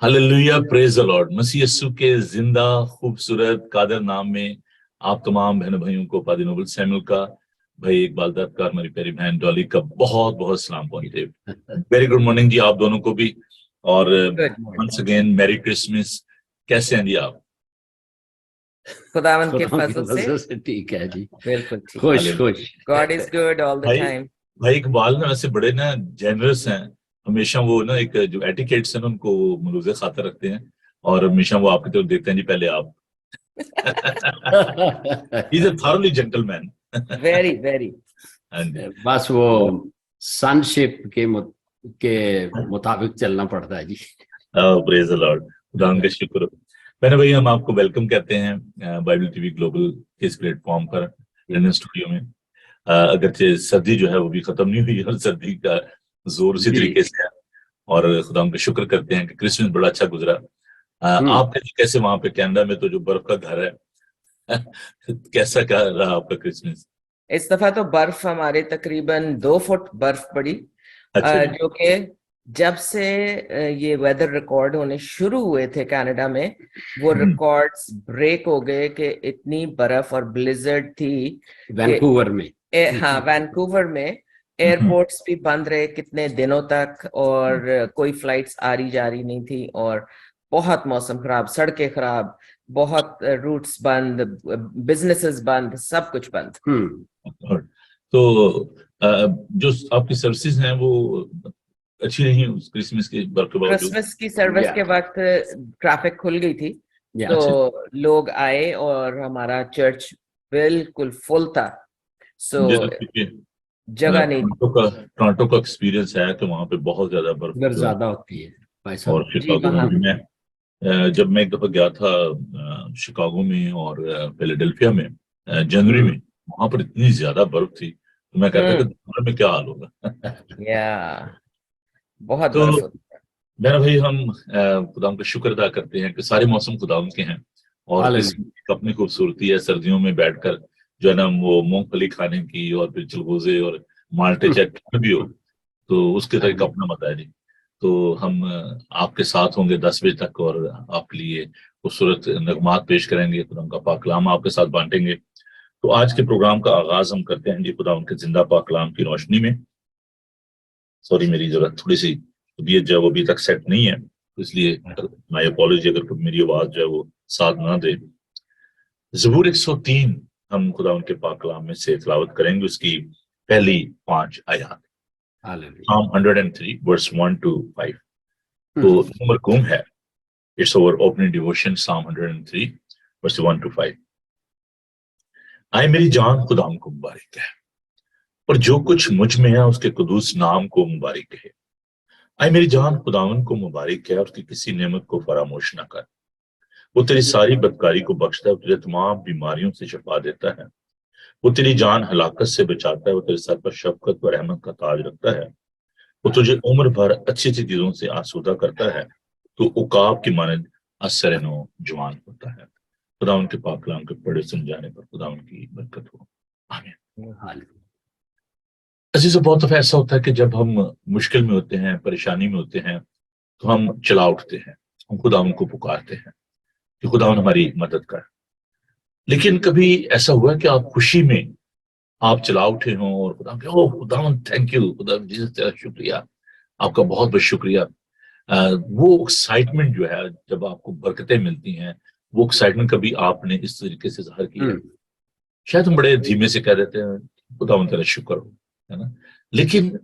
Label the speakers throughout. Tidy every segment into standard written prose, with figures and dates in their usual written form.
Speaker 1: Hallelujah, praise the Lord. मसीह यीशु के जिंदा खूबसूरत कादर नाम में आप तमाम बहन भाइयों को पादी नोबल सैमुअल का भाई इकबाल दत्त का, हमारी प्यारी बहन डॉली का बहुत बहुत सलाम पहुंचे। वेरी गुड मॉर्निंग जी आप दोनों को भी, और वंस अगेन मैरी क्रिसमस। कैसे हैं जी आप?
Speaker 2: खुदावंद के फजल
Speaker 3: से ठीक है जी,
Speaker 2: बिल्कुल ठीक।
Speaker 3: खुश खुश।
Speaker 2: God is good all the time.
Speaker 1: भाई इकबाल ना वैसे बड़े ना जेनरस हैं, हमेशा वो ना एक जो एटिकेट्स हैं ना उनको मलूज़े खातर रखते हैं, और हमेशा वो आपकी तरफ देखते हैं जी पहले आप। He is a thoroughly gentleman.
Speaker 2: Very very.
Speaker 3: बस वो सनशिप के मुताबिक चलना पड़ता है जी।
Speaker 1: प्रेज द लॉर्ड, खुदा का शुक्र। मैंने भाई हम आपको वेलकम कहते हैं बाइबल टीवी ग्लोबल के इस प्लेटफॉर्म पर, लंदन स्टूडियो में। अगरचे सर्दी जो है वो भी खत्म नहीं हुई और सर्दी का जोर उसी तरीके से है, और खुदा का शुक्र करते हैं कि क्रिसमस बड़ा अच्छा गुजरा। आपके कैसे वहां पे कनाडा में तो जो बर्फ का घर है कैसा क्या रहा आपका क्रिसमस?
Speaker 2: इस दफा तो बर्फ हमारे तकरीबन 2 फुट बर्फ पड़ी। जो कि जब से ये वेदर रिकॉर्ड होने शुरू हुए थे कनाडा में, वो रिकॉर्ड्स ब्रेक हो गए कि इतनी बर्फ और ब्लिजर्ड थी
Speaker 3: वैंकूवर में।
Speaker 2: हाँ, वैंकूवर में एयरपोर्ट्स भी बंद रहे कितने दिनों तक, और कोई फ्लाइट्स आ रही जा रही नहीं थी, और बहुत मौसम खराब, सड़कें खराब, बहुत रूट्स बंद, बिजनेसेस बंद, सब कुछ बंद।
Speaker 1: तो जो आपकी सर्विसेज हैं वो अच्छी रही उस क्रिसमस के बर्फ के बावजूद?
Speaker 2: क्रिसमस की सर्विस के वक्त ट्रैफिक खुल गई थी, तो लोग आए और हमारा चर्च बिल्कुल फुल था। सो जगह नहीं।
Speaker 1: टोरंटो का एक्सपीरियंस है कि वहां पे बहुत ज्यादा बर्फ
Speaker 3: ज्यादा होती है भाई साहब।
Speaker 1: और शिकागो में जब मैं एक दफा गया था शिकागो में और फिलाडेल्फिया में जनवरी में, वहां पर इतनी ज्यादा बर्फ थी तो मैं कहता कि दिसंबर में क्या हाल होगा।
Speaker 2: बहुत
Speaker 1: तो
Speaker 2: बर्फ होती है।
Speaker 1: मेरा भाई हम खुदा का शुक्र अदा करते हैं कि सारे मौसम खुदा के हैं, और अपनी खूबसूरती है सर्दियों में बैठकर जो है ना वो मूंगफली खाने की, और फिर चलगोजे और माल्टे चाहे भी हो तो उसके तरह अपना मजा है जी। तो हम आपके साथ होंगे 10 बजे तक, और आपके लिए खूबसूरत नगमात पेश करेंगे, खुदा का पाक कलाम आपके साथ बांटेंगे। तो आज के प्रोग्राम का आगाज हम करते हैं जी खुदा उनके जिंदा पाक कलाम की रोशनी में। सॉरी, मेरी जरूरत थोड़ी सी तबीयत जो है वो अभी तक सेट नहीं है, तो इसलिए माय अपॉलॉजी अगर मेरी आवाज जो है वो साथ ना दे। ज़बूर 103 हम खुदा उनके पाक कलाम में से तिलावत करेंगे, उसकी पहली 5 आयत। Psalm 103 verse 1 to 5। तो मरकूम है, it's our opening devotion, Psalm 103 verse 1 to 5। आए मेरी जान खुदा को मुबारक है, और जो कुछ मुझ में है उसके कुदूस नाम को मुबारक है। आए मेरी जान खुदावन को मुबारक है, और उसकी किसी नेमत को फरामोश न कर। वो तेरी सारी बदकारी को बख्शता है, वो तुझे तमाम बीमारियों से शफा देता है। वो तेरी जान हलाकत से बचाता है, वो तेरे सर पर शफकत व रहमत का ताज रखता है। वो तुझे उम्र भर अच्छी अच्छी चीजों से आसूदा करता है, तो उकाब की मानद असर नो जवान होता है। खुदा उनके पाक कलाम के पढ़े सुन जाने पर खुदा उनकी बरकत हो, आमीन। अजीज़ों, बहुत दफा ऐसा होता है कि जब हम मुश्किल में होते हैं, परेशानी में होते हैं, तो हम चला उठते हैं, हम खुदा उनको पुकारते हैं कि खुदा हमारी मदद कर। लेकिन कभी ऐसा हुआ कि आप खुशी में आप चला उठे हों और खुदा के ओह खुदा थैंक यू, खुदा जी तेरा शुक्रिया, आपका बहुत बहुत शुक्रिया। वो एक्साइटमेंट जो है जब आपको बरकतें मिलती हैं, वो एक्साइटमेंट कभी आपने इस तरीके से जाहिर किया? शायद हम बड़े धीमे से कह देते हैं खुदावन तेरा शुक्र हो, है ना। लेकिन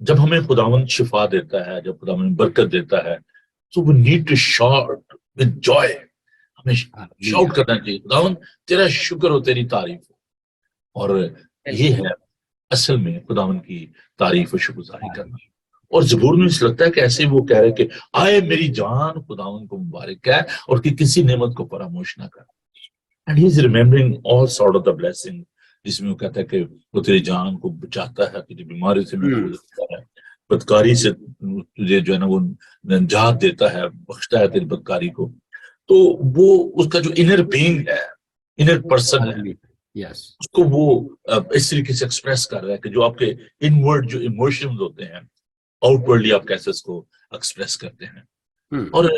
Speaker 1: जब हमें खुदावन शिफा देता है, जब खुदावन बरकत देता है, तो वो need to shout with joy. हमें शाउट करना चाहिए, खुदावन तेरा शुक्र हो, तेरी तारीफ हो। और ये है असल में खुदावन की तारीफ और शुक्रगुजारी करना। और ज़बूर में इस लगता है कि ऐसे वो कह रहे कि आए मेरी जान खुदावन को मुबारक है, और कि किसी नेमत को फरामोश ना कर। And he is remembering all sort of the blessing, जिसमें वो कहता है कि वो तेरी जान को बचाता है, तुझे बीमारी से महफूज रखता है, बदकारी से तुझे जो है ना वो निजात देता है, बख्शता है तेरी बदकारी को। तो वो उसका जो इनर बीइंग है, इनर पर्सन है, उसको वो इस तरीके से एक्सप्रेस कर रहा है कि जो आपके इनवर्ड जो इमोशंस होते हैं, आउटवर्डली आप कैसे इसको एक्सप्रेस करते हैं। और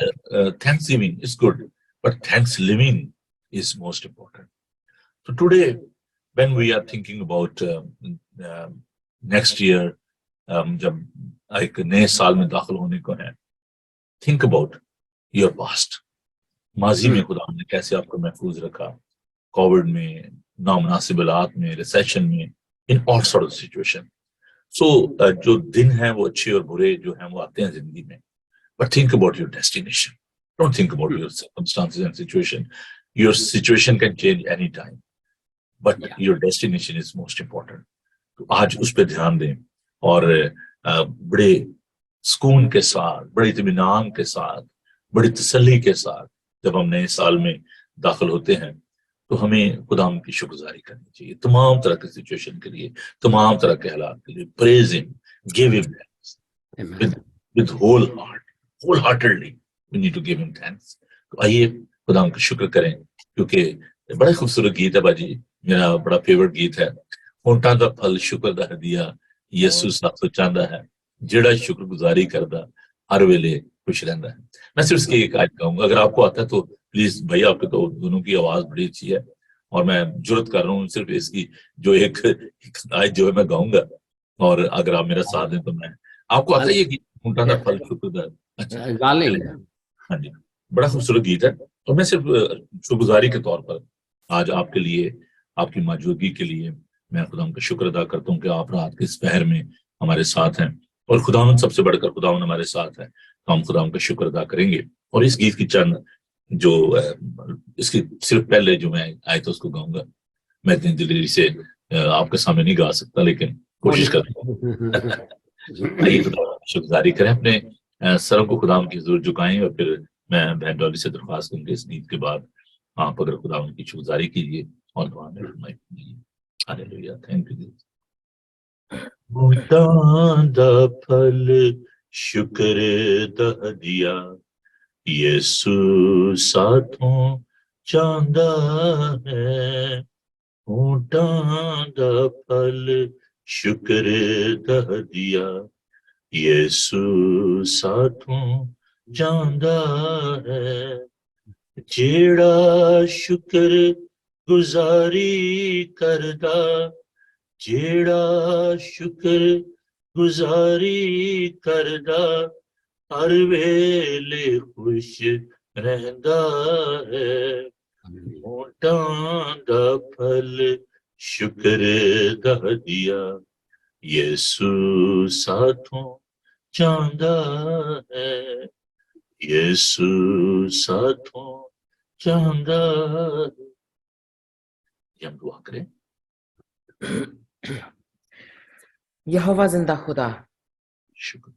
Speaker 1: thanks giving is good, but thanks living is most important. So today, when we are thinking about next year, जब एक नए साल में दाखिल होने को है, think about your past. माजी में खुदा ने कैसे आपको महफूज रखा, कोविड में, नामुनासिब हालात में, रिसेशन में, in all sort of situation. So जो दिन हैं वो अच्छे और बुरे जो हैं वो आते हैं जिंदगी में, but think about your destination. Don't think about your circumstances and situation. Your situation can change anytime, but your destination is most important. तो आज उस पर ध्यान दें और बड़े सुकून के साथ, बड़े इत्मीनान के साथ, बड़ी तसल्ली के साथ जब हम नए साल में दाखिल होते हैं तो हमें खुदाम की शुक्रगुजारी करनी चाहिए तमाम तरह के सिचुएशन के लिए, तमाम तरह के हालात के लिए. Praise him, give him thanks with whole heartedly. We need to give him thanks. तो आइए खुदाम का शुक्र करें, क्योंकि बड़ा खूबसूरत गीत है बाजी, मेरा बड़ा फेवरेट गीत है. होंठा दा फल शुक्र दा हदिया यसू साथों चाहता है, जेड़ा शुक्रगुजारी करदा हर वेले खुश रहता है. मैं सिर्फ इसकी एक आयत गाऊंगा, अगर आपको आता है तो प्लीज भैया, आपके तो दोनों की आवाज बड़ी अच्छी है और मैं जुर्रत कर रहा हूँ सिर्फ इसकी जो एक आयत जो है मैं गाऊंगा, और अगर आप मेरा साथ दें तो मैं, आपको आता है ये गीत होंठा दा फल शुक्र दा? अच्छा, हाँ जी, बड़ा खूबसूरत गीत है. और मैं सिर्फ शुक्रगुजारी के तौर पर आज आपके लिए, आपकी मौजूदगी के लिए मैं खुदा का शुक्र अदा करता हूँ कि आप रात के इस पहर में हमारे साथ हैं, और खुदावन सबसे बढ़कर खुदावन हमारे साथ है, तो हम खुदावन का शुक्र अदा करेंगे. और इस गीत की चंद जो इसकी सिर्फ पहले जो मैं आए तो उसको गाऊंगा. मैं इतनी दिलेरी से आपके सामने नहीं गा सकता, लेकिन कोशिश करता हूँ. आइए शुक्रगुजारी करें, अपने सरों को खुदावन की हुजूर झुकाएं, और फिर मैं बहन डॉली से दरख्वास्त करूंगी इस गीत के बाद आप अगर खुदावन की शुक्रगुजारी कीजिए और दुआ में फरमाइए. Hallelujah, thank you. होंठा दा फल शुक्र दा हदिया यसू साथों चांदा है. होंठा दा फल शुक्र दा हदिया यसू साथों चांदा है. जेड़ा शुक्र गुजारी करदा, जेड़ा शुक्र गुजारी करदा हर वेले खुश रहंदा है. होंठा दा फल शुक्र दा हदिया यसू साथों चांदा है, यसू साथों चांदा है. हम दुआ करें.
Speaker 2: यहोवा जिंदा खुदा,
Speaker 1: शुक्र,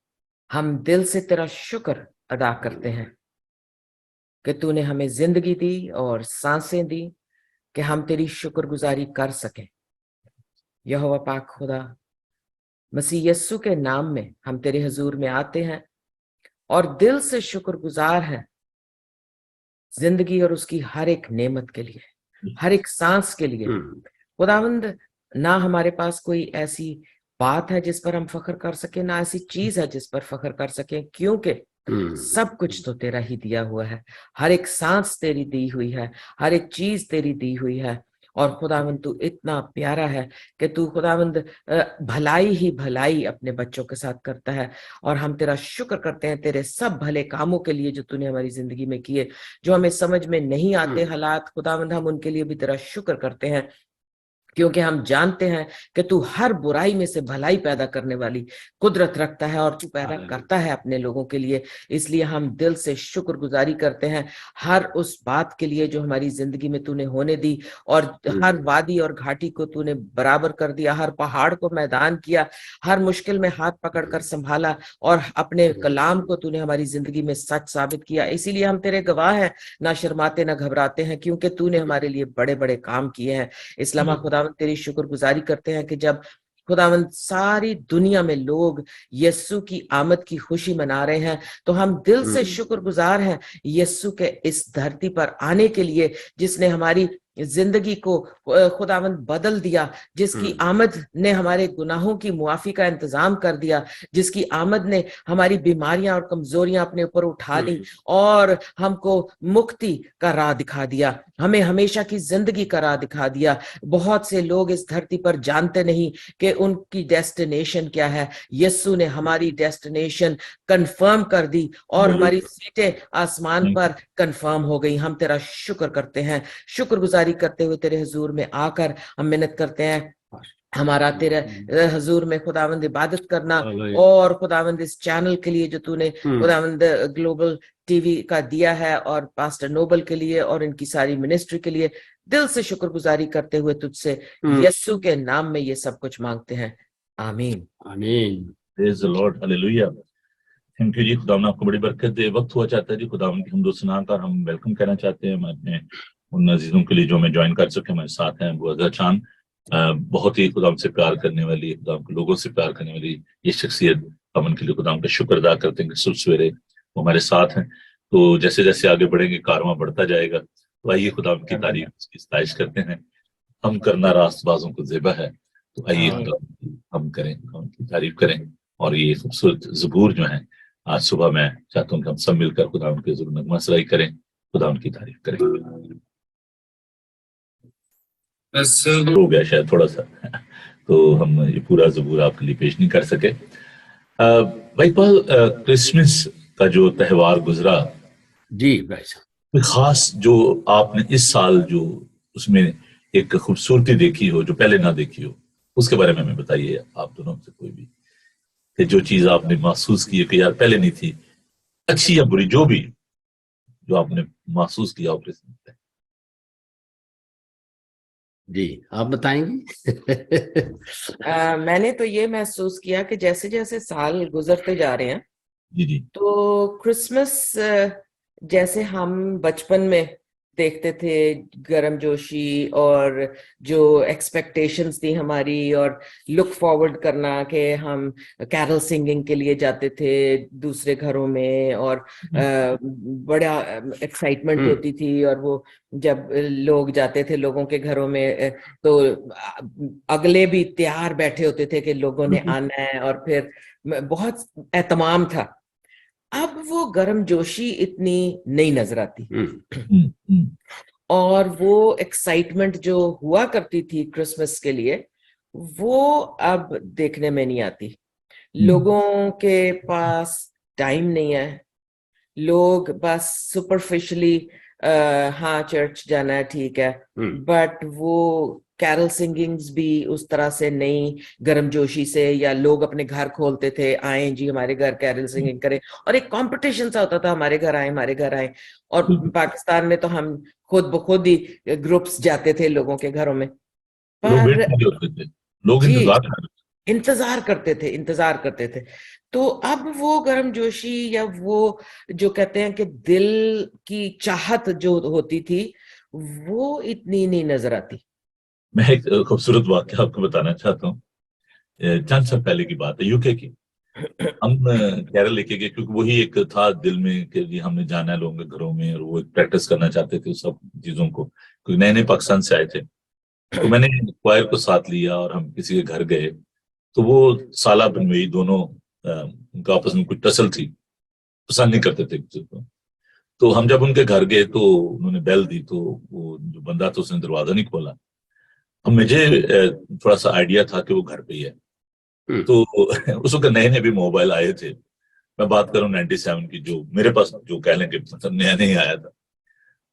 Speaker 2: हम दिल से तेरा शुक्र अदा करते हैं कि तूने हमें जिंदगी दी और सांसें दी कि हम तेरी शुक्रगुजारी कर सकें. यहोवा पाक खुदा, मसीह यस्सु के नाम में हम तेरे हुजूर में आते हैं और दिल से शुक्रगुजार हैं जिंदगी और उसकी हर एक नेमत के लिए, हर एक सांस के लिए. खुदावंद, ना हमारे पास कोई ऐसी बात है जिस पर हम फख्र कर सके, ना ऐसी चीज है जिस पर फख्र कर सके, क्योंकि सब कुछ तो तेरा ही दिया हुआ है. हर एक सांस तेरी दी हुई है, हर एक चीज तेरी दी हुई है. और खुदावंद तू इतना प्यारा है कि तू खुदावंद भलाई ही भलाई अपने बच्चों के साथ करता है. और हम तेरा शुक्र करते हैं तेरे सब भले कामों के लिए जो तूने हमारी जिंदगी में किए, जो हमें समझ में नहीं आते हालात, खुदावंद हम उनके लिए भी तेरा शुक्र करते हैं, क्योंकि हम जानते हैं कि तू हर बुराई में से भलाई पैदा करने वाली कुदरत रखता है और तू पैदा करता है अपने लोगों के लिए. इसलिए हम दिल से शुक्रगुजारी करते हैं हर उस बात के लिए जो हमारी जिंदगी में तूने होने दी, और हर वादी और घाटी को तूने बराबर कर दिया, हर पहाड़ को मैदान किया, हर मुश्किल में हाथ पकड़कर संभाला, और अपने कलाम को तूने हमारी जिंदगी में सच साबित किया. इसीलिए हम तेरे गवाह हैं, ना शर्माते ना घबराते हैं, क्योंकि तूने हमारे लिए बड़े बड़े काम किए हैं. इस्लामा खुदावंद तेरी शुक्रगुजारी करते हैं कि जब खुदावंद सारी दुनिया में लोग यस्सु की आमद की खुशी मना रहे हैं, तो हम दिल से शुक्रगुजार हैं यस्सु के इस धरती पर आने के लिए, जिसने हमारी जिंदगी को खुदावंद बदल दिया, जिसकी आमद ने हमारे गुनाहों की मुआफी का इंतजाम कर दिया, जिसकी आमद ने हमारी बीमारियां और कमजोरियां अपने ऊपर उठा ली और हमको मुक्ति का राह दिखा दिया, हमें हमेशा की जिंदगी का राह दिखा दिया। बहुत से लोग इस धरती पर जानते नहीं कि उनकी डेस्टिनेशन क्या है। यीशु ने हमारी डेस्टिनेशन कंफर्म कर दी और हमारी सीटें आसमान पर कंफर्म हो गई। हम तेरा शुक्र करते हैं, शुक्रगुजारी करते हुए तेरे हुजूर में आकर हम मिन्नत करते हैं, हमारा तेरे हुजूर में खुदावंद इबादत करना, और खुदावंद इस चैनल के लिए जो तूने खुदावंद ग्लोबल टीवी का दिया है, और पास्टर नोबल के लिए और इनकी सारी मिनिस्ट्री के लिए दिल से शुक्रगुजारी करते हुए तुझसे यीशु के नाम में ये सब कुछ मांगते हैं, आमीन
Speaker 3: आमीन।
Speaker 1: Praise the Lord, hallelujah. Thank you जी, खुदावंद आपको बड़ी बरकत दे। वक्त हुआ चाहता है जी खुदावंद की हमदो सना कर हम वेलकम कहना चाहते हैं अपने उन अजीजों के लिए जो हमें ज्वाइन कर सके, हमारे साथ हैं वो अज़हर चांद, बहुत ही खुदावंद से प्यार करने वाली, खुदावंद के लोगों से प्यार करने वाली ये शख्सियत, हम उनके लिए खुदावंद का शुक्र अदा करते हैं कि सुबह सवेरे वो हमारे साथ हैं। तो जैसे जैसे आगे बढ़ेंगे कारवां बढ़ता जाएगा, तो आइए खुदावंद की तारीफ उसकी सताइश करते हैं। हम करना रास्तबाजों को ज़ेबा है, तो आइए खुदावंद हम करें, हम की तारीफ करें। और ये खूबसूरत ज़बूर जो है आज सुबह मैं चाहता हूँ कि हम सब मिलकर खुदा उनके ज़रूर नगमा सराई करें, खुदा उनकी तारीफ करें। हो गया शायद थोड़ा सा, तो हम ये पूरा ज़बूर आपके लिए पेश नहीं कर सके। भाई पाल, क्रिसमस का जो त्यौहार गुजरा
Speaker 3: जी भाई साहब,
Speaker 1: खास जो आपने इस साल जो उसमें एक खूबसूरती देखी हो जो पहले ना देखी हो, उसके बारे में हमें बताइए आप दोनों से, कोई भी कि जो चीज आपने महसूस की है कि यार पहले नहीं थी, अच्छी या बुरी, जो भी जो आपने महसूस किया हो क्रिसमस पे।
Speaker 3: जी आप बताएंगे।
Speaker 2: मैंने तो ये महसूस किया कि जैसे जैसे साल गुजरते जा रहे हैं
Speaker 1: जी जी,
Speaker 2: तो क्रिसमस जैसे हम बचपन में देखते थे, गर्मजोशी और जो एक्सपेक्टेशंस थी हमारी, और लुक फॉरवर्ड करना कि हम कैरल सिंगिंग के लिए जाते थे दूसरे घरों में, और बड़ा एक्साइटमेंट होती थी। और वो जब लोग जाते थे लोगों के घरों में तो अगले भी तैयार बैठे होते थे कि लोगों ने आना है, और फिर बहुत एहतमाम था। अब वो गर्मजोशी इतनी नहीं नजर आती, और वो एक्साइटमेंट जो हुआ करती थी क्रिसमस के लिए, वो अब देखने में नहीं आती। लोगों के पास टाइम नहीं है, लोग बस सुपरफिशली हाँ चर्च जाना है ठीक है, बट वो कैरल सिंगिंग्स भी उस तरह से नहीं, गर्मजोशी से, या लोग अपने घर खोलते थे, आए जी हमारे घर कैरल सिंगिंग करें, और एक कंपटीशन सा होता था, हमारे घर आए हमारे घर आए। और पाकिस्तान में तो हम खुद ब खुद ही ग्रुप्स जाते थे लोगों के घरों में, पर
Speaker 1: लोग
Speaker 2: इंतजार करते थे। तो अब वो गर्मजोशी या वो जो कहते हैं कि दिल की चाहत जो होती थी, वो इतनी नहीं नजर आती।
Speaker 1: मैं एक खूबसूरत वाक्य आपको बताना चाहता हूँ। चंद साल पहले की बात है, यूके की। हम केरल लेके गए क्योंकि वही एक था दिल में कि जी हमने जाना है लोगों के घरों में, और वो प्रैक्टिस करना चाहते थे उस सब चीजों को, क्योंकि नए नए पाकिस्तान से आए थे। तो मैंने क्वायर को साथ लिया और हम किसी के घर गए, तो वो साला बनवई दोनों उनका आपस में कुछ टसल थी, पसंद नहीं करते थे किसी को। तो हम जब उनके घर गए तो उन्होंने बेल दी, तो वो जो बंदा था उसने दरवाजा नहीं खोला। अब मुझे थोड़ा सा आइडिया था कि वो घर पे ही है। तो उस वक्त नए नए भी मोबाइल आए थे, मैं बात करूं 97 की, जो मेरे पास जो कह लें कि मतलब नया नहीं आया था।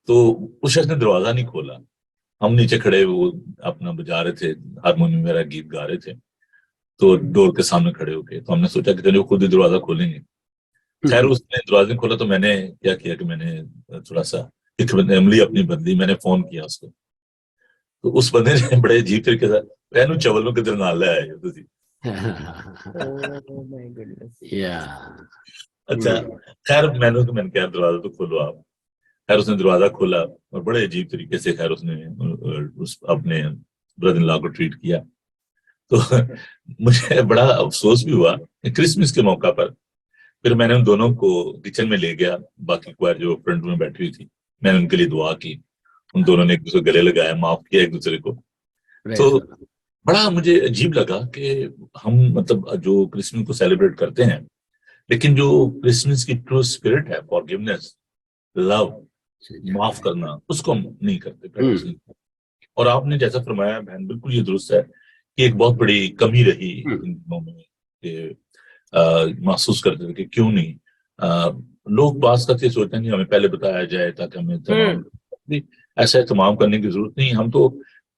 Speaker 1: तो उस शख्स ने दरवाजा नहीं खोला। हम नीचे खड़े वो अपना बजा रहे थे, हारमोनियम मेरा गीत गा रहे थे, तो डोर के सामने खड़े होके, तो हमने सोचा कि चलो खुद ही दरवाजा खोलेंगे। खैर उसने दरवाजा खोला, तो मैंने क्या किया कि मैंने थोड़ा सा अमली अपनी बदली, मैंने फोन किया उसको। तो उस बंदे ने बड़े अजीब तरीके से, "भैनू चवल में किधर नाल ले आए हो तुसी?" अच्छा, खैर मैंने कहा दरवाजा तो खोलो आप। खैर उसने दरवाजा खोला और बड़े अजीब तरीके से खैर उसने उस अपने ब्रदर इन लॉ को ट्रीट किया। तो मुझे बड़ा अफसोस भी हुआ क्रिसमस के मौका पर। फिर मैंने उन दोनों को किचन में ले गया, बाकी क्वायर जो फ्रंट में बैठी हुई थी, मैंने उनके लिए दुआ की, उन दोनों ने एक दूसरे को गले लगाया, माफ किया एक दूसरे को। तो बड़ा मुझे अजीब लगा कि हम मतलब जो क्रिसमस को सेलिब्रेट करते हैं, लेकिन जो क्रिसमस की ट्रू स्पिरिट है, फॉरगिवनेस, लव, माफ करना, उसको हम नहीं करते, प्रैक्टिस नहीं करते। और आपने जैसा फरमाया बहन, बिल्कुल ये दुरुस्त है कि एक बहुत बड़ी कमी रही इन दिनों में कि महसूस करते थे कि क्यों नहीं लोग बात करते सोचते हैं कि हमें पहले बताया जाए ताकि हमें तमाम ऐसा तमाम करने की जरूरत नहीं। हम तो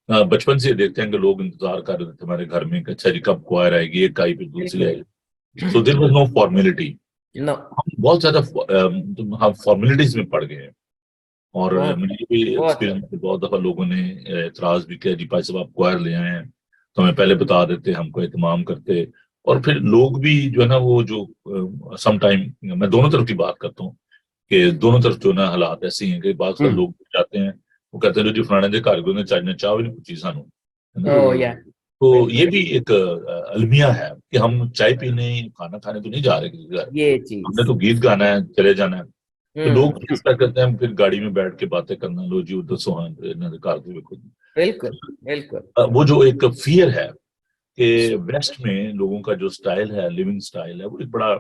Speaker 1: बचपन से देखते हैं कि लोग इंतजार कर रहे थे हमारे घर में, अच्छा जी कब क्वायर आएगी, एक आई फिर दूसरी आएगी। So there was no formality. हम बहुत ज्यादा हम फॉर्मेलिटीज में पड़ गए हैं। और मुझे भी एक्सपीरियंस, बहुत दफा लोगों ने एतराज भी किया, जी भाई साहब आप क्वायर ले आए हैं तो हमें पहले बता देते, हमको एहतमाम करते। और फिर लोग भी जो है ना वो जो सम टाइम, मैं दोनों तरफ की बात करता हूँ कि दोनों तरफ जो ना हालात ऐसे ही हैं कि बात लोग जाते हैं, वो कहते हैं जो जी फलाने दे घर को चाय ने चाह भी नहीं पूछी सानू, तो ये भी एक अलमिया है कि हम चाय पीने, खाना खाने तो नहीं जा रहे किसी घर,
Speaker 2: ये चीज
Speaker 1: हमने तो गीत गाना है, चले जाना है। तो लोग क्या करते हैं, फिर गाड़ी में बैठ के बातें करना, लो जी उधर सोहान घर के
Speaker 2: बिल्कुल बिल्कुल।
Speaker 1: वो जो एक फियर है कि वेस्ट में लोगों का जो स्टाइल है, लिविंग स्टाइल है, वो एक बड़ा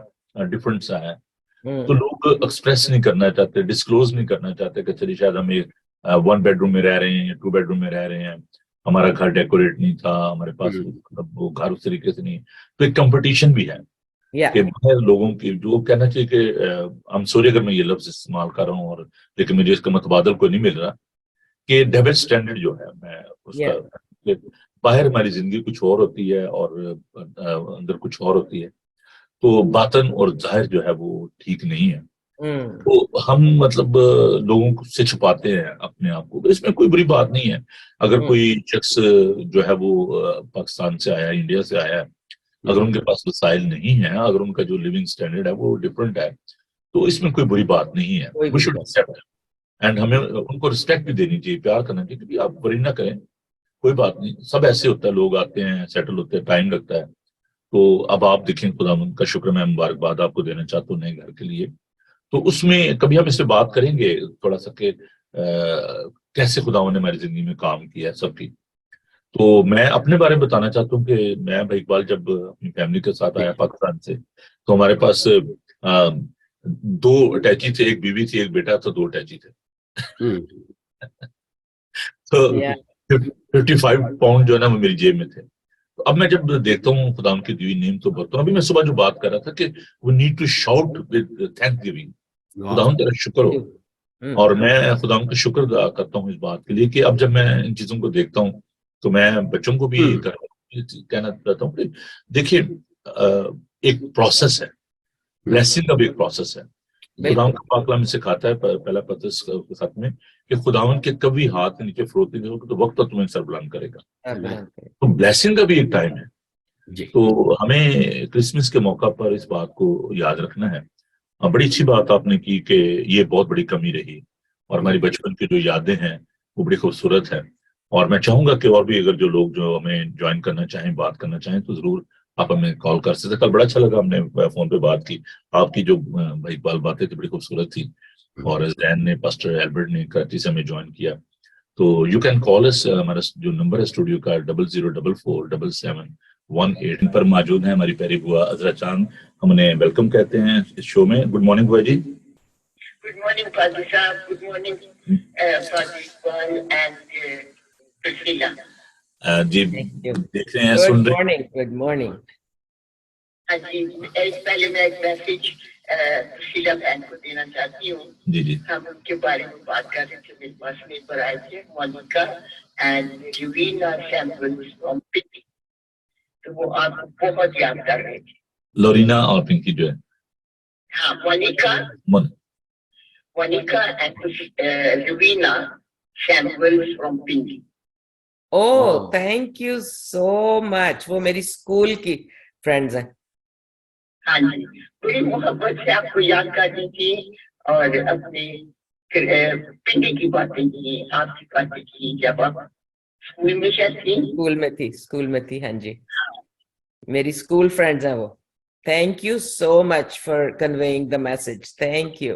Speaker 1: डिफरेंट सा है। तो लोग एक्सप्रेस नहीं करना चाहते, डिस्क्लोज नहीं करना चाहते कि चलिए शायद हम एक 1 बेडरूम में रह रहे हैं या 2 बेडरूम में रह रहे हैं, हमारा घर डेकोरेट नहीं था, हमारे पास मतलब वो घर उस तरीके से नहीं। तो एक कंपटीशन भी है कि बाहर लोगों की जो कहना चाहिए कि हम सॉरी अगर मैं ये लफ्ज इस्तेमाल कर रहा हूँ, और लेकिन मुझे इसका मतबादल कोई नहीं मिल रहा, कि डबल स्टैंडर्ड जो है, मैं उसका बाहर हमारी जिंदगी कुछ और होती है और अंदर कुछ और होती है। तो बातन और जाहिर जो है वो ठीक नहीं है। तो हम मतलब लोगों से छुपाते हैं अपने आप को। इसमें कोई बुरी बात नहीं है अगर कोई शख्स जो है वो पाकिस्तान से आया, इंडिया से आया है, अगर उनके पास वसाइल नहीं है, अगर उनका जो लिविंग स्टैंडर्ड है वो डिफरेंट है, तो इसमें कोई बुरी बात नहीं है। वी शुड एक्सेप्ट एंड हमें उनको रिस्पेक्ट भी देनी चाहिए, प्यार करना चाहिए, क्योंकि आप वरी ना करें, कोई बात नहीं, सब ऐसे होता है, लोग आते हैं, सेटल होते हैं, टाइम लगता है। तो अब आप देखें, खुदा का शुक्र, मैं मुबारकबाद आपको देना चाहता हूँ नए घर के लिए। तो उसमें कभी हम इससे बात करेंगे थोड़ा सा कि कैसे खुदा ने हमारी जिंदगी में काम किया है सबकी। तो मैं अपने बारे में बताना चाहता हूँ कि मैं भाई इकबाल जब अपनी फैमिली के साथ आया पाकिस्तान से, तो हमारे पास 2 अटैची थे, एक बीवी थी, एक बेटा था, 2 अटैची थे। तो 55 पाउंड जो है ना वो मेरी जेब में थे। तो अब मैं जब देखता हूँ खुदा की दी हुई नेम तो बहुत, अभी मैं सुबह जो बात कर रहा था कि we need to shout with thank giving, खुदा तेरा शुक्र हो। और मैं खुदा का शुक्र अदा करता हूँ इस बात के लिए कि अब जब मैं इन चीजों को देखता हूँ तो मैं बच्चों को भी कहना चाहता हूँ कि देखिए एक प्रोसेस है, ब्लेसिंग का भी एक प्रोसेस है। खुदावन का पाक कलाम सिखाता है पहला पत्रस के साथ में कि खुदावन के कभी हाथ के नीचे फरोती नहीं होगी तो वक्त तो तुम्हें सरबुलंद करेगा। तो ब्लेसिंग का भी एक टाइम है। तो हमें क्रिसमस के मौका पर इस बात को याद रखना है। बड़ी अच्छी बात आपने की कि ये बहुत बड़ी कमी रही, और हमारी बचपन की जो यादें हैं वो बड़ी खूबसूरत है। और मैं चाहूंगा कि और भी अगर जो लोग जो हमें ज्वाइन करना चाहें, बात करना चाहें, तो जरूर आप हमें कॉल कर सकते। कल बड़ा अच्छा लगा, हमने फोन पे बात की, आपकी जो भाई इकबाल बातें थी बड़ी खूबसूरत थी, और जैन ने, पास्टर एल्बर्ट ने कराची से हमें ज्वाइन किया। तो यू कैन कॉल अस, हमारा जो नंबर है स्टूडियो का 00447771 पर मौजूद है हमारी प्यारी बुआ अजरा चांद, हमने वेलकम कहते हैं इस शो में। गुड मॉर्निंग बुआ जी।
Speaker 4: गुड मॉर्निंग फादर साहब, good morning father Iqbal and Priscilla
Speaker 1: ji देख रहे हैं, सुन रहे हैं।
Speaker 2: Good morning.
Speaker 4: हाँ जी, इस पहले मैं एक मैसेज प्रिस्किला बहन को देना चाहती हूँ।
Speaker 1: जी जी,
Speaker 4: हम उनके बारे में बात कर रहे थे, मेरे पास में पर आए थे, Monica and Riveena samples from Pinky, तो वो आपको बहुत याद कर रहे थे।
Speaker 1: लोरीना और पिंकी जो है,
Speaker 4: हाँ, Monica and Riveena samples from Pinky.
Speaker 2: Oh thank you so much, वो मेरी स्कूल की फ्रेंड्स हैं।
Speaker 4: हाँ जी, बड़ी मोहब्बत से आपको याद कर रही थी और अपने पिंडी की बातें की, आपकी बातें की जब आप स्कूल में शायद थी।
Speaker 2: स्कूल में थी, हाँ जी, मेरी स्कूल फ्रेंड्स हैं वो। Thank you so much for conveying the message, thank you.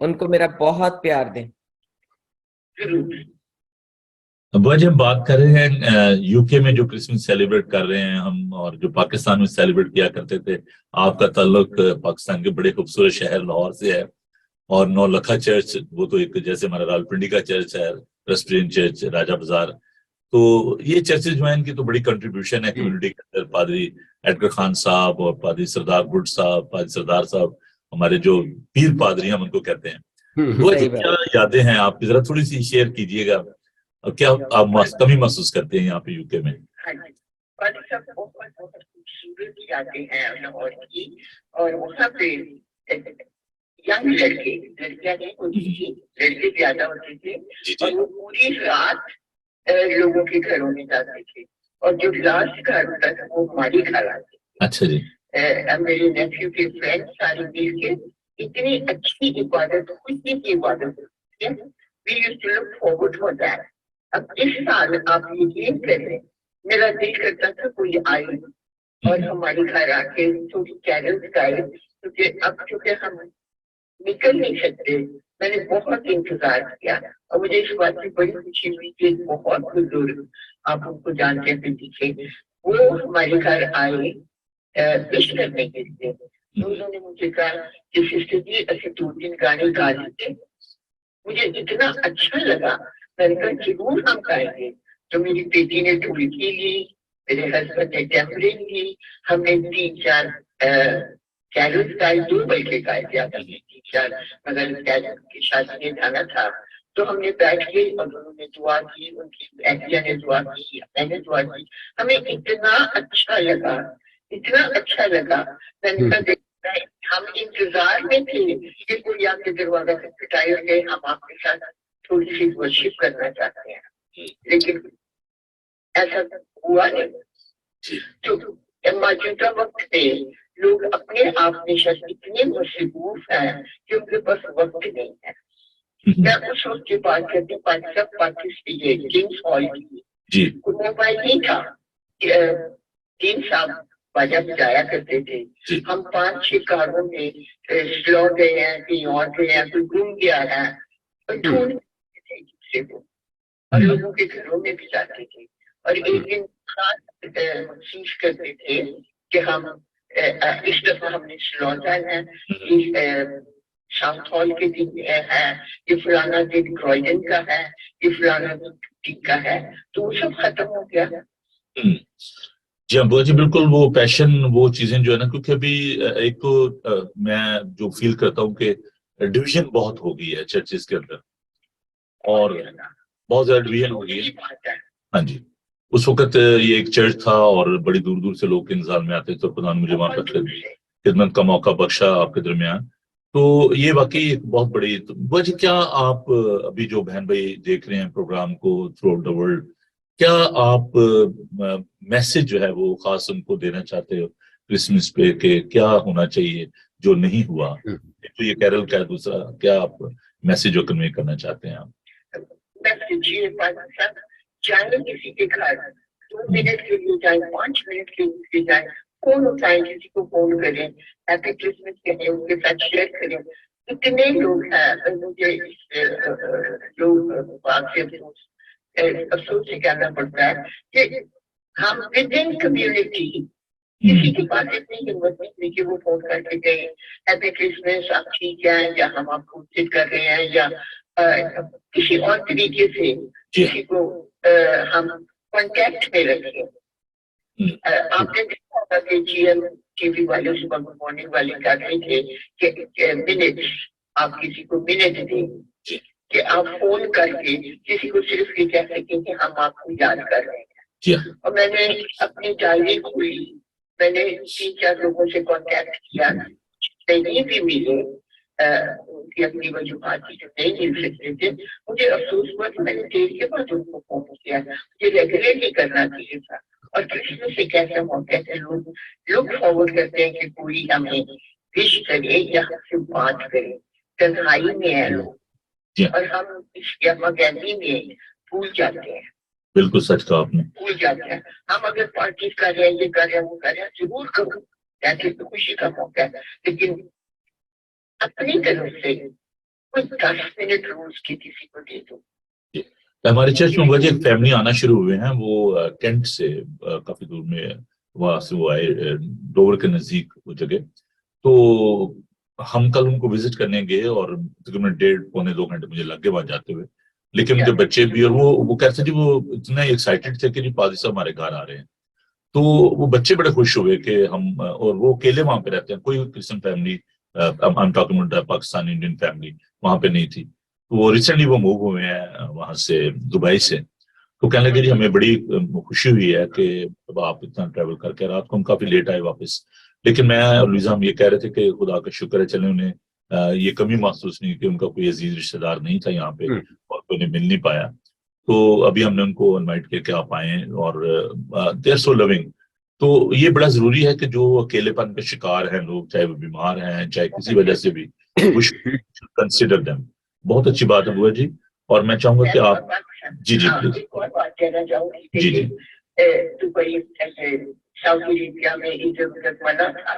Speaker 2: उनको मेरा बहुत प्यार दें।
Speaker 4: जरूर।
Speaker 1: अब आज हम बात कर रहे हैं यूके में जो क्रिसमस सेलिब्रेट कर रहे हैं हम, और जो पाकिस्तान में सेलिब्रेट किया करते थे। आपका ताल्लुक पाकिस्तान के बड़े खूबसूरत शहर लाहौर से है, और नौलखा चर्च, वो तो एक जैसे हमारा रावलपिंडी का चर्च है, प्रेस्बिटेरियन चर्च, राजा बाजार, तो ये चर्चेज जो है इनकी तो बड़ी कंट्रीब्यूशन है कम्युनिटी के अंदर। पादरी एडगर खान साहब और पादरी सरदार गुड साहब, पादरी सरदार साहब, हमारे जो पीर पादरी हम उनको कहते हैं। तो
Speaker 2: सही
Speaker 1: क्या यादें हैं आपकी, जरा थोड़ी सी शेयर कीजिएगा, और क्या आप कमी महसूस करते हैं यहाँ पे यूके में?
Speaker 4: हाँ जी, और सब बहुत बहुत खूबसूरत यादें हैं लाहौर की। और वहाँ पे यंग लड़के, लड़कियां नहीं होती थी, लड़के ज्यादा होते थे, और वो पूरी रात लोगों के घरों में जाते थे, और जो लास्ट घर होता था वो हमारी घर आते थे।
Speaker 1: अच्छा जी।
Speaker 4: मेरे नेफ्यू के फ्रेंड सारे मिल के इतनी अच्छी इबादत, खुशी की इबादत होती है। We used to look forward for that. अब इस साल आप यकीन करें, मेरा दिल करता था कोई आए और हमारे घर आके थोड़ी कैरल्स गाए, क्योंकि अब चूंकि हम निकल नहीं सकते, मैंने बहुत इंतजार किया। और मुझे इस बात की बड़ी खुशी हुई कि बहुत बुजुर्ग, आप उनको जानते हैं पीछे, वो हमारे घर आए विश करने के लिए। तो उन्होंने मुझे कहा कि सिस्टर जी ऐसे 2-3 गाने गा लीजिए। मुझे इतना अच्छा लगा, मैंने कहा जरूर हम गाएंगे। तो मेरी बेटी ने ढोलकी ली, मेरे हस्बैंड ने टेम्परिंग ली, हमने 3-4 कैरल्स गाए, 2 बल्कि गाए, ज्यादा नहीं 3-4, मगर कैरल की शादी में जाना था तो हमने बैठ के, और उन्होंने दुआ की, उनकी एहतिया ने दुआ की, मैंने दुआ की। हमें इतना अच्छा लगा, इतना अच्छा लगा। मैंने कहा हम इंतजार में थे कि कोई आपके दरवाजा से पिटाई हो गए, हम आपके साथ थोड़ी सी वर्शिप करना चाहते हैं, लेकिन ऐसा हुआ नहीं। तो मौजूदा वक्त में लोग अपने आप में शायद इतने मशगूफ हैं कि उनके पास वक्त नहीं है। मैं उस वक्त की बात करती हूँ, पाकिस्तान किंग्स हॉल की, मोबाइल नहीं था, 3 साल बाजा बजाया करते थे। हम 5-6 कारों में स्लो गए हैं, कहीं और गए हैं, कोई घूम गया है, और ढूंढ थे दूसरे को, और लोगों के घरों में भी जाते थे। और एक दिन खास महसूस करते थे कि हम इस दफा हमने स्लो जाना है, इस साउथ हॉल के दिन है, ये फलाना दिन क्रॉयडन का है, ये फलाना दिन का है। तो वो सब खत्म हो गया।
Speaker 1: जी हाँ जी, बिल्कुल वो पैशन, वो चीजें जो है ना, क्योंकि अभी एक तो मैं जो फील करता हूँ कि डिवीजन बहुत हो गई है चर्चेस के अंदर, और बहुत ज्यादा डिवीजन हो गई है। हाँ जी, उस वक्त ये एक चर्च था और बड़ी दूर दूर से लोग इंतजार में आते थे, तो खुदा ने मुझे वहां पर खिदमत का मौका बख्शा आपके दरमियान। तो ये वाकई एक बहुत बड़ी वजह। क्या आप अभी जो बहन भाई देख रहे हैं प्रोग्राम को थ्रू आउट द वर्ल्ड, क्या आप मैसेज जो है वो खास उनको देना चाहते हो क्रिसमस पे, कि क्या होना चाहिए जो नहीं हुआ? तो ये कैरल का दूसरा, क्या आप मैसेज जो कन्वे करना चाहते हैं आप?
Speaker 4: जाए किसी के घर 2 मिनट के लिए जाए, 5 मिनट के लिए जाए, फोन उठाए, किसी को फोन करें, हैप्पी क्रिसमस कहें, उनके साथ शेयर करें। इतने लोग हैं, मुझे लोग बात से अफसोस से कहना पड़ता है कि हम विद इन कम्युनिटी किसी के पास इतनी हिम्मत नहीं थी कि वो फोन करके गए हैप्पी क्रिसमस, आप ठीक है, या हम आपको उचित कर रहे हैं, या किसी और तरीके से किसी को हम कांटेक्ट में रखें। आपने देखा होगा कि GM टीवी वाले सुबह गुड मॉर्निंग वाले कर रहे थे कि मिनट्स, आप किसी को मिनट दें, कि आप फोन करके किसी को सिर्फ ये कह सकें कि हम आपको याद कर रहे हैं। और मैंने अपनी डायरी खोली, मैंने 3-4 लोगों से कांटेक्ट किया, नहीं भी मिले, उनकी अपनी वजूहात थी जो नहीं मिल सकते थे। मुझे अफसोस हुआ कि मैंने देर के बाद उनको फोन किया, मुझे रेगुलरली करना चाहिए था। और क्रिसमस से कैसे मौके से लोग लुक फॉरवर्ड करते हैं कि कोई हमें विश करे या हमसे बात करे, तन्हाई में है लोग, और हम इस गैदरी में भूल जाते हैं।
Speaker 1: बिल्कुल सच कहा आपने,
Speaker 4: भूल जाते हैं। हम अगर पार्टी कर रहे हैं, ये कर रहे हैं, वो कर रहे हैं, जरूर करो, ऐसे तो खुशी का मौका है, लेकिन अपनी तरफ से कोई 10 मिनट रोज की किसी को दे दो,
Speaker 1: हमारे चर्च में वजह एक फैमिली आना शुरू हुए हैं, वो कैंट से काफी दूर में, वहां से वो आए, डोवर के नजदीक वो जगह। तो हम कल उनको विजिट करने गए और तकरीबन 1.5-2 घंटे मुझे लग गए वहां जाते हुए। लेकिन उनके बच्चे भी, और वो कहते जी वो इतना एक्साइटेड थे कि जी पादरी साहब हमारे घर आ रहे हैं। तो वो बच्चे बड़े खुश हुए कि हम, और वो अकेले वहां पे रहते हैं, कोई Christian family, I am talking about Pakistani Indian family, वहां पे नहीं थी। तो वो रिसेंटली वो मूव हुए हैं वहां से, दुबई से। तो कहने लगे जी हमें बड़ी खुशी हुई है कि अब आप इतना ट्रैवल करके, रात को हम काफी लेट आए वापस। लेकिन मैं और लुइजा हम ये कह रहे थे कि खुदा का शुक्र है, चले उन्हें ये कमी महसूस नहीं कि उनका कोई अजीज रिश्तेदार नहीं था यहाँ पे और कोई उन्हें मिल नहीं पाया। तो अभी हमने उनको इनवाइट किया कि आप आए, और दे आर सो लविंग। तो ये बड़ा जरूरी है कि जो अकेलेपन के शिकार हैं लोग, चाहे वो बीमार हैं चाहे किसी वजह से भी, वो कंसिडर देम। बहुत अच्छी बात है बुआ जी। और मैं चाहूंगा कि आप, जी जी प्लीज।
Speaker 4: एक और बात कहना चाहूंगी
Speaker 1: जी जी।
Speaker 4: दुबई ऐसे सऊदी अरेबिया में इधर उधर मना था।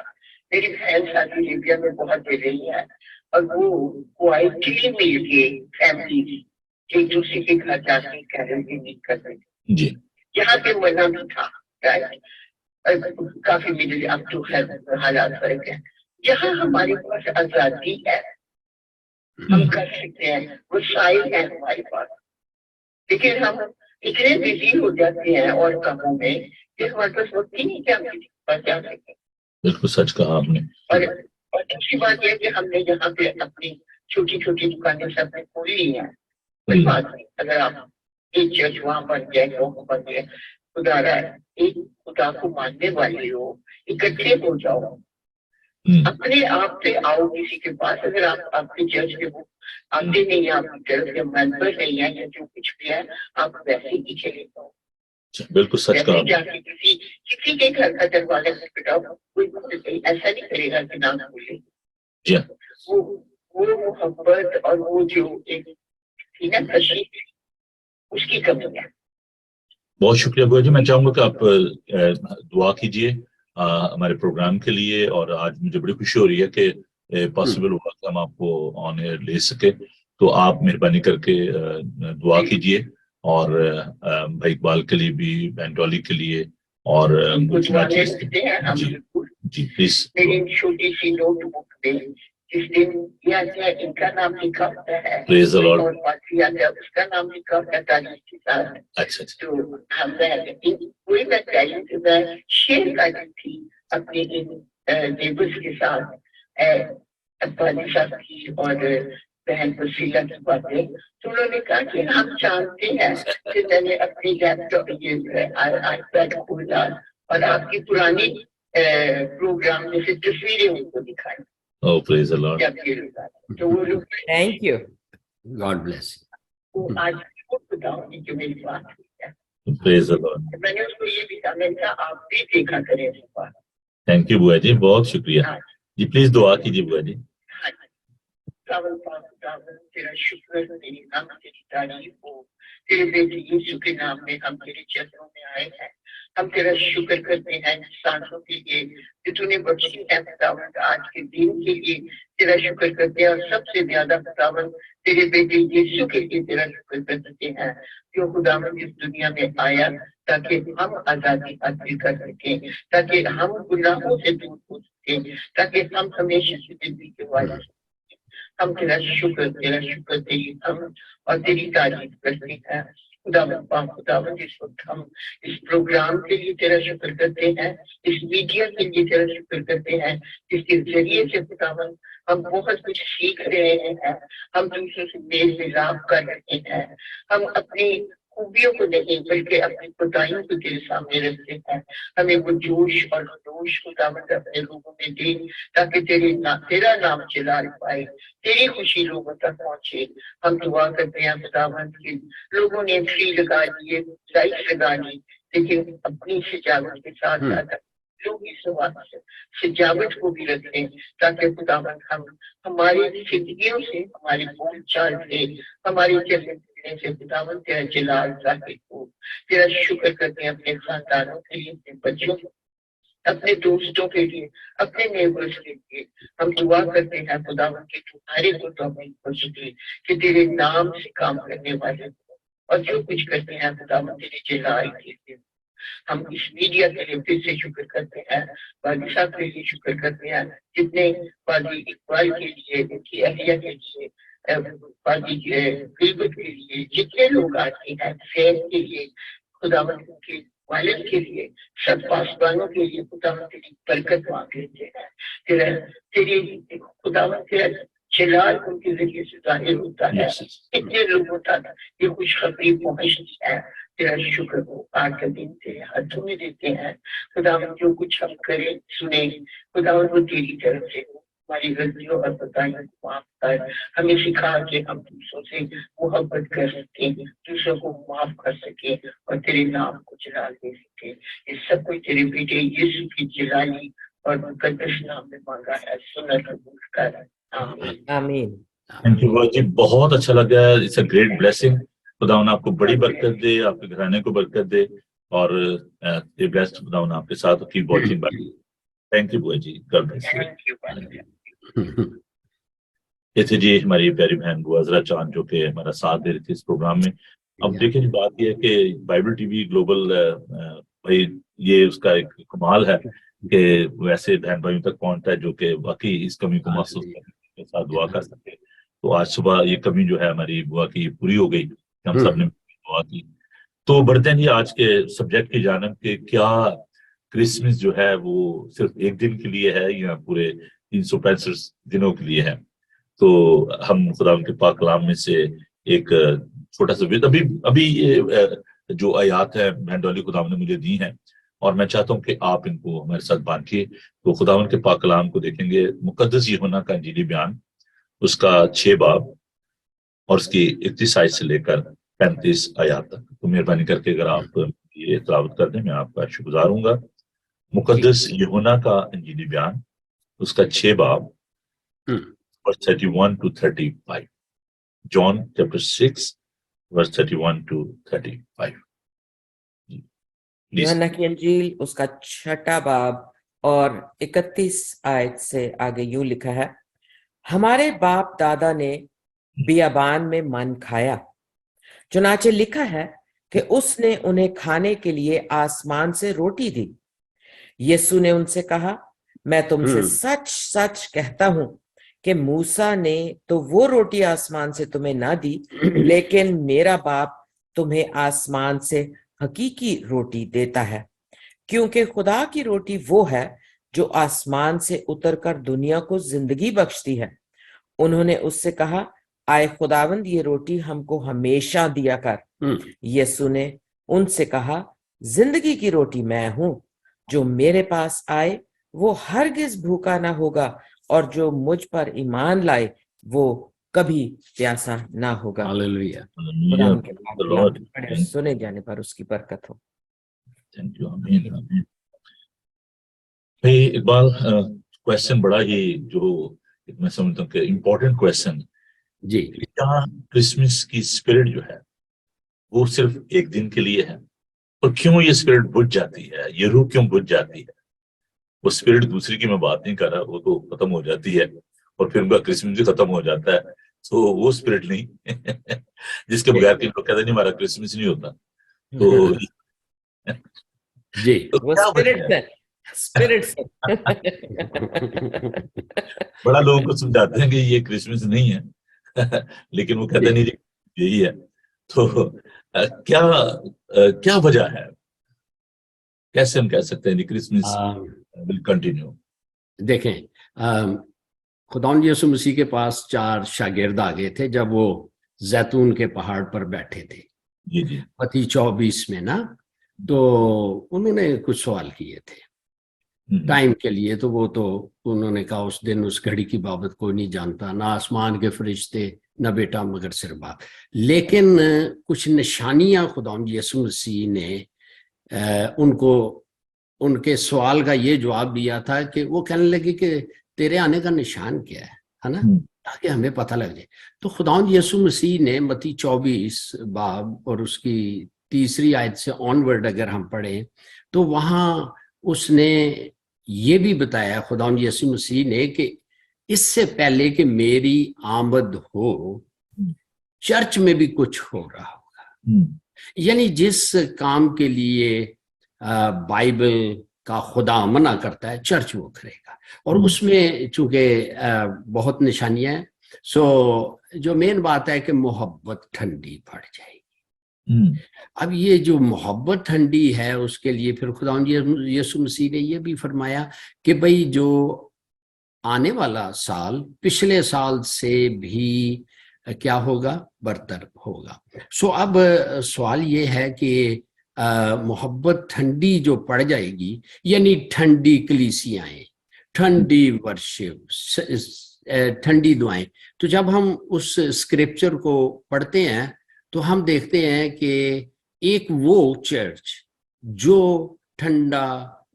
Speaker 4: मेरी बहन सऊदी अरेबिया में बहुत दे रही है, और वो क्वाइटली मिल के फैमिली एक दूसरे के घर जाके कैरेंटीन कर रही थी।
Speaker 1: जी।
Speaker 4: यहाँ पे मना भी था, काफी मिडिल अप टू हालात फर्क है। यहाँ हमारे पास आजादी है, हम कर सकते हैं, वो साइल है हमारे पास। लेकिन हम इतने बिजी हो जाते हैं और कामों में कि हमारे पास वक्त ही नहीं, क्या हम किसी के पास जा सके।
Speaker 1: बिल्कुल सच कहा आपने।
Speaker 4: और दूसरी बात यह कि हमने यहाँ पे अपनी छोटी छोटी दुकानें सबने खोल ली हैं। कोई बात नहीं, अगर आप एक चर्च वहां बन जाए, लोग बन जाए, खुदा रहा, एक खुदा को मानने वाले हो, इकट्ठे हो जाओ, अपने आप से आओ किसी के पास। अगर आप आपके चर्च के वो आते नहीं है, आपकी चर्च के मेंबर नहीं है या जो कुछ भी है, आप वैसे ही चले जाओ।
Speaker 1: बिल्कुल सच कहा।
Speaker 4: जाके किसी के घर का दरवाजा खटखटाओ, कोई ऐसा नहीं करेगा कि नाम बोले। वो मोहब्बत और वो जो एक थी ना खुशी, उसकी कमी है।
Speaker 1: बहुत शुक्रिया बुआ जी। मैं चाहूंगा कि आप दुआ कीजिए हमारे प्रोग्राम के लिए, और आज मुझे बड़ी खुशी हो रही है कि पॉसिबल हुआ कि हम आपको ऑन एयर ले सके। तो आप मेहरबानी करके दुआ कीजिए, और भाई इकबाल के लिए भी, बहन डॉली के लिए, और जी जी प्लीज।
Speaker 4: मेरी छोटी सी नोटबुक में जिस दिन या इनका नाम लिखा होता है,
Speaker 1: प्रेज द लॉर्ड,
Speaker 4: और बाकी आता उसका नाम लिखा होता है तारीख के साथ।
Speaker 1: अच्छा।
Speaker 4: तो वही मैं चाहिए कि मैं शेयर करती थी अपने इन नेबर्स के साथ, अब्बाली साहब की और बहन वसीला की बातें। तो उन्होंने कहा कि हम जानते हैं कि मैंने अपनी लैपटॉप ये आईपैड खोला और आपकी पुरानी प्रोग्राम में से तस्वीरें उनको दिखाई।
Speaker 1: Oh, praise the Lord.
Speaker 4: तो वो लोग,
Speaker 2: थैंक यू,
Speaker 3: गॉड ब्लेस।
Speaker 4: वो आज बताऊंगी जो मेरी बात हुई है।
Speaker 1: Praise the Lord.
Speaker 4: मैंने उसको ये भी कहा, मैंने कहा आप भी देखा करें इस बात।
Speaker 1: थैंक यू बुआ जी, बहुत शुक्रिया जी। प्लीज दुआ कीजिए बुआ जी।
Speaker 4: तेरा शुक्र, तेरी नाम, तेरी तारीफ हो। तेरे बेटे यीशु के नाम में हम तेरे चरणों में आए हैं। हम तेरा शुक्र करते हैं सांसों के लिए जो तूने बख्शी है खुदावंद, आज के दिन के लिए तेरा शुक्र करते हैं। और सबसे ज्यादा खुदावंद तेरे बेटे यीशु के लिए तेरा शुक्र करते हैं, जो खुदावंद इस दुनिया में आया ताकि हम आजादी हासिल कर सकें, ताकि हम गुनाहों से दूर हो सकें, ताकि हम हमेशा की जिंदगी के वारिस। हम तेरा शुक्र तेरी हम और तेरी तारीफ करते हैं खुदावंद। इस वक्त हम इस प्रोग्राम के लिए तेरा शुक्र करते हैं, इस मीडिया के लिए तेरा शुक्र करते हैं, जिसके जरिए से खुदावंद हम बहुत कुछ सीख रहे हैं, हम दूसरों से मेल मिलाप कर रहे हैं। हम अपनी खूबियों को नहीं बल्कि अपनी खुदाइयों को तेरे सामने रखते हैं। हमें वो जोश और खरोश खुदावंद अपने लोगों में दे, ताकि तेरा नाम चला पाए, तेरी खुशी लोगों तक पहुंचे। हम दुआ करते हैं खुदावंद के लोगों ने फ्री लगा लिए, लाइट लगा ली, लेकिन अपनी सजावट के साथ साथ लोग इस सजावट को भी रखें, ताकि खुदावंद हम हमारी जिंदगियों से, हमारी बोल चाल से, हमारी चलने से खुदावंद तेरा जलाल जाहिर हो। तेरा शुक्र करते हैं अपने खानदानों के लिए, अपने बच्चों, अपने दोस्तों के लिए, अपने नेबर्स के लिए। हम दुआ करते हैं खुदावंद के तुम्हारे को तो हमें कि तेरे नाम से काम करने वाले और जो कुछ करते हैं खुदावंद तेरे जलाल के लिए। हम इस मीडिया के लिए फिर से शुक्र करते हैं, बाजी साहब के लिए शुक्र करते हैं, जितने बाजी इकबाल के लिए, उनकी अहलिया के लिए, बाजी गिलबत के लिए, जितने लोग आते हैं, फैन के लिए, खुदावंद के वालिद के लिए, सब पासबानों के लिए खुदावंद तेरी बरकत मांग लेते हैं। तेरी खुदावंद तेरा जलाल उनके जरिए से जाहिर होता है, इतने लोगों तक ये खुशखबरी पहुंचती है। तेरा शुक्र हो, आज का दिन तेरे हाथों में देते हैं। खुदावंद जो कुछ हम करें सुने, खुदावंद वो तेरी तरफ से हो। हमारी गलतियों और बताइयों को माफ कर, हमें सिखा के हम दूसरों से मोहब्बत कर सके, दूसरों को माफ कर सके और तेरे नाम को जलाल दे सके। ये सब कुछ तेरे बेटे यीशु की जलाली और मुकद्दस नाम में मांगा है, सुन कबूल कर, आमीन।
Speaker 2: आमीन।
Speaker 1: थैंक यू जी, बहुत अच्छा लगा। It's a great blessing. खुदावन आपको बड़ी बरकत दे, आपके घराने को बरकत दे और ये ब्लेस्ड खुदावन आपके साथ कीप वॉचिंग। थैंक यू बुआ जी, God bless you.
Speaker 4: Thank you.
Speaker 1: ये थे जी हमारी प्यारी बहन बुआ अजरा चांद जो कि हमारा साथ दे रही थी इस प्रोग्राम में। अब देखिए बात यह है कि बाइबल टीवी ग्लोबल भाई ये उसका एक कमाल है कि वैसे बहन भाइयों तक पहुंचता है जो कि वाकई इस कमी को महसूस करने के साथ दुआ कर सके। तो आज सुबह ये कमी जो है हमारी बुआ की पूरी हो गई, हम सब ने दुआ की। तो बढ़ते हैं जी आज के सब्जेक्ट की जानब के क्या क्रिसमस जो है वो सिर्फ एक दिन के लिए है या पूरे 365 दिनों के लिए है। तो हम खुदा के पाक कलाम में से एक छोटा सा अभी अभी ये जो आयात है बहन डॉली खुदावन ने मुझे दी है और मैं चाहता हूं कि आप इनको हमारे साथ बांटिए। तो खुदावन के पाक कलाम को देखेंगे, मुकद्दस यूहन्ना का इंजीली बयान, उसका 6 बाब और उसकी 31 आयत से लेकर 35 आयत तक। तो मेहरबानी करके अगर आप ये तिलावत कर दें मैं आपका शुक्रगुजार हूंगा। मुकद्दस यूहन्ना का इंजीली बयान, उसका 6 बाब verse 31 to 35. John chapter 6 verse 31 to 35.
Speaker 2: यूहन्ना की अंजील उसका 6 बाब और 31 आयत से आगे यूं लिखा है, हमारे बाप दादा ने बियाबान में मन खाया, चुनाचे लिखा है कि उसने उन्हें खाने के लिए आसमान से रोटी दी। यीशु ने उनसे कहा, मैं तुमसे सच सच कहता हूं कि मूसा ने तो वो रोटी आसमान से तुम्हें ना दी, लेकिन मेरा बाप तुम्हें आसमान से हकीकी रोटी देता है, क्योंकि खुदा की रोटी वो है जो आसमान से उतरकर दुनिया को जिंदगी बख्शती है। उन्होंने उससे कहा, आए खुदावंद ये रोटी हमको हमेशा दिया कर। यीशु ने उनसे कहा, जिंदगी की रोटी मैं हूं, जो मेरे पास आए वो हरगिज भूखा ना होगा और जो मुझ पर ईमान लाए वो कभी प्यासा ना होगा।
Speaker 3: हालेलुया।
Speaker 2: सुने जाने पर उसकी बरकत हो।
Speaker 1: थैंक यू, आमीन आमीन। भाई इकबाल, क्वेश्चन बड़ा ही जो मैं समझता हूँ कि इम्पोर्टेंट क्वेश्चन
Speaker 3: जी,
Speaker 1: क्या क्रिसमस की स्पिरिट जो है वो सिर्फ एक दिन के लिए है और क्यों ये स्पिरिट बुझ जाती है, ये रूह क्यों बुझ जाती है? वो स्पिरिट दूसरी की मैं बात नहीं कर रहा, वो तो खत्म हो जाती है और फिर उनका क्रिसमस भी खत्म हो जाता है। तो वो स्पिरिट नहीं जिसके बगैर के लोग कहते नहीं हमारा क्रिसमस नहीं होता। तो
Speaker 3: जी,
Speaker 1: तो
Speaker 2: वो स्पिरिट है, स्पिरिट से
Speaker 1: बड़ा लोगों को समझाते हैं कि ये क्रिसमस नहीं है लेकिन वो कहते नहीं यही है। तो क्या वजह है, कैसे हम कह सकते हैं क्रिसमस विल कंटिन्यू?
Speaker 3: देखें, खुदावंद यीशु मसीह के पास 4 शागिर्द आ गए थे जब वो जैतून के पहाड़ पर बैठे थे।
Speaker 1: जी जी,
Speaker 3: मत्ती 24 में ना, तो उन्होंने कुछ सवाल किए थे टाइम के लिए। तो वो तो उन्होंने कहा उस दिन उस घड़ी की बाबत कोई नहीं जानता, ना आसमान के फरिश्ते न बेटा मगर सिर्फ बाप। लेकिन कुछ निशानियां खुदावंद यीशु मसीह ने उनको उनके सवाल का ये जवाब दिया था कि वो कहने लगे कि तेरे आने का निशान क्या है ना, ताकि हमें पता लग जाए। तो खुदावंद यीशु मसीह ने मत्ती 24 बाब और उसकी 3 आयत से ऑनवर्ड अगर हम पढ़ें तो वहां उसने ये भी बताया, खुदावंद यीशु मसीह ने, कि इससे पहले कि मेरी आमद हो चर्च में भी कुछ हो रहा होगा। यानी जिस काम के लिए बाइबल का खुदा मना करता है, चर्च वो करेगा। और उसमें चूंकि बहुत निशानियां हैं, सो जो मेन बात है कि मोहब्बत ठंडी पड़ जाएगी। अब ये जो मोहब्बत ठंडी है, उसके लिए फिर खुदावंद यीशु मसीह ने ये भी फरमाया कि भाई जो आने वाला साल पिछले साल से भी क्या होगा, बरतर होगा। सो अब सवाल ये है कि मोहब्बत ठंडी जो पड़ जाएगी, यानी ठंडी कलीसियाएं, ठंडी वर्शिप, ठंडी दुआएं। तो जब हम उस स्क्रिप्चर को पढ़ते हैं तो हम देखते हैं कि एक वो चर्च जो ठंडा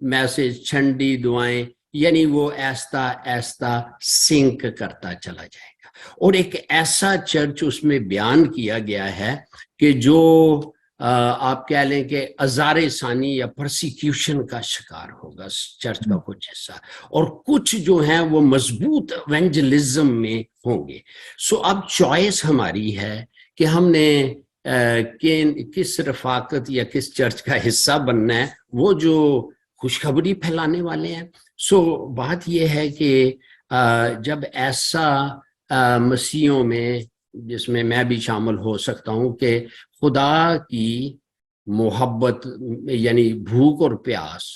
Speaker 3: मैसेज, ठंडी दुआएं, यानी वो ऐसा ऐसा सिंक करता चला जाएगा। और एक ऐसा चर्च उसमें बयान किया गया है कि जो आप कह लें कि अज़ारे सानी या परसिक्यूशन का शिकार होगा चर्च का कुछ हिस्सा, और कुछ जो हैं वो मजबूत एवेंजलिज्म में होंगे। सो अब चॉइस हमारी है कि हमने किस रफाकत या किस चर्च का हिस्सा बनना है, वो जो खुशखबरी फैलाने वाले हैं। सो बात यह है कि जब ऐसा मसीहों में, जिसमें मैं भी शामिल हो सकता हूं, कि खुदा की मोहब्बत यानी भूख और प्यास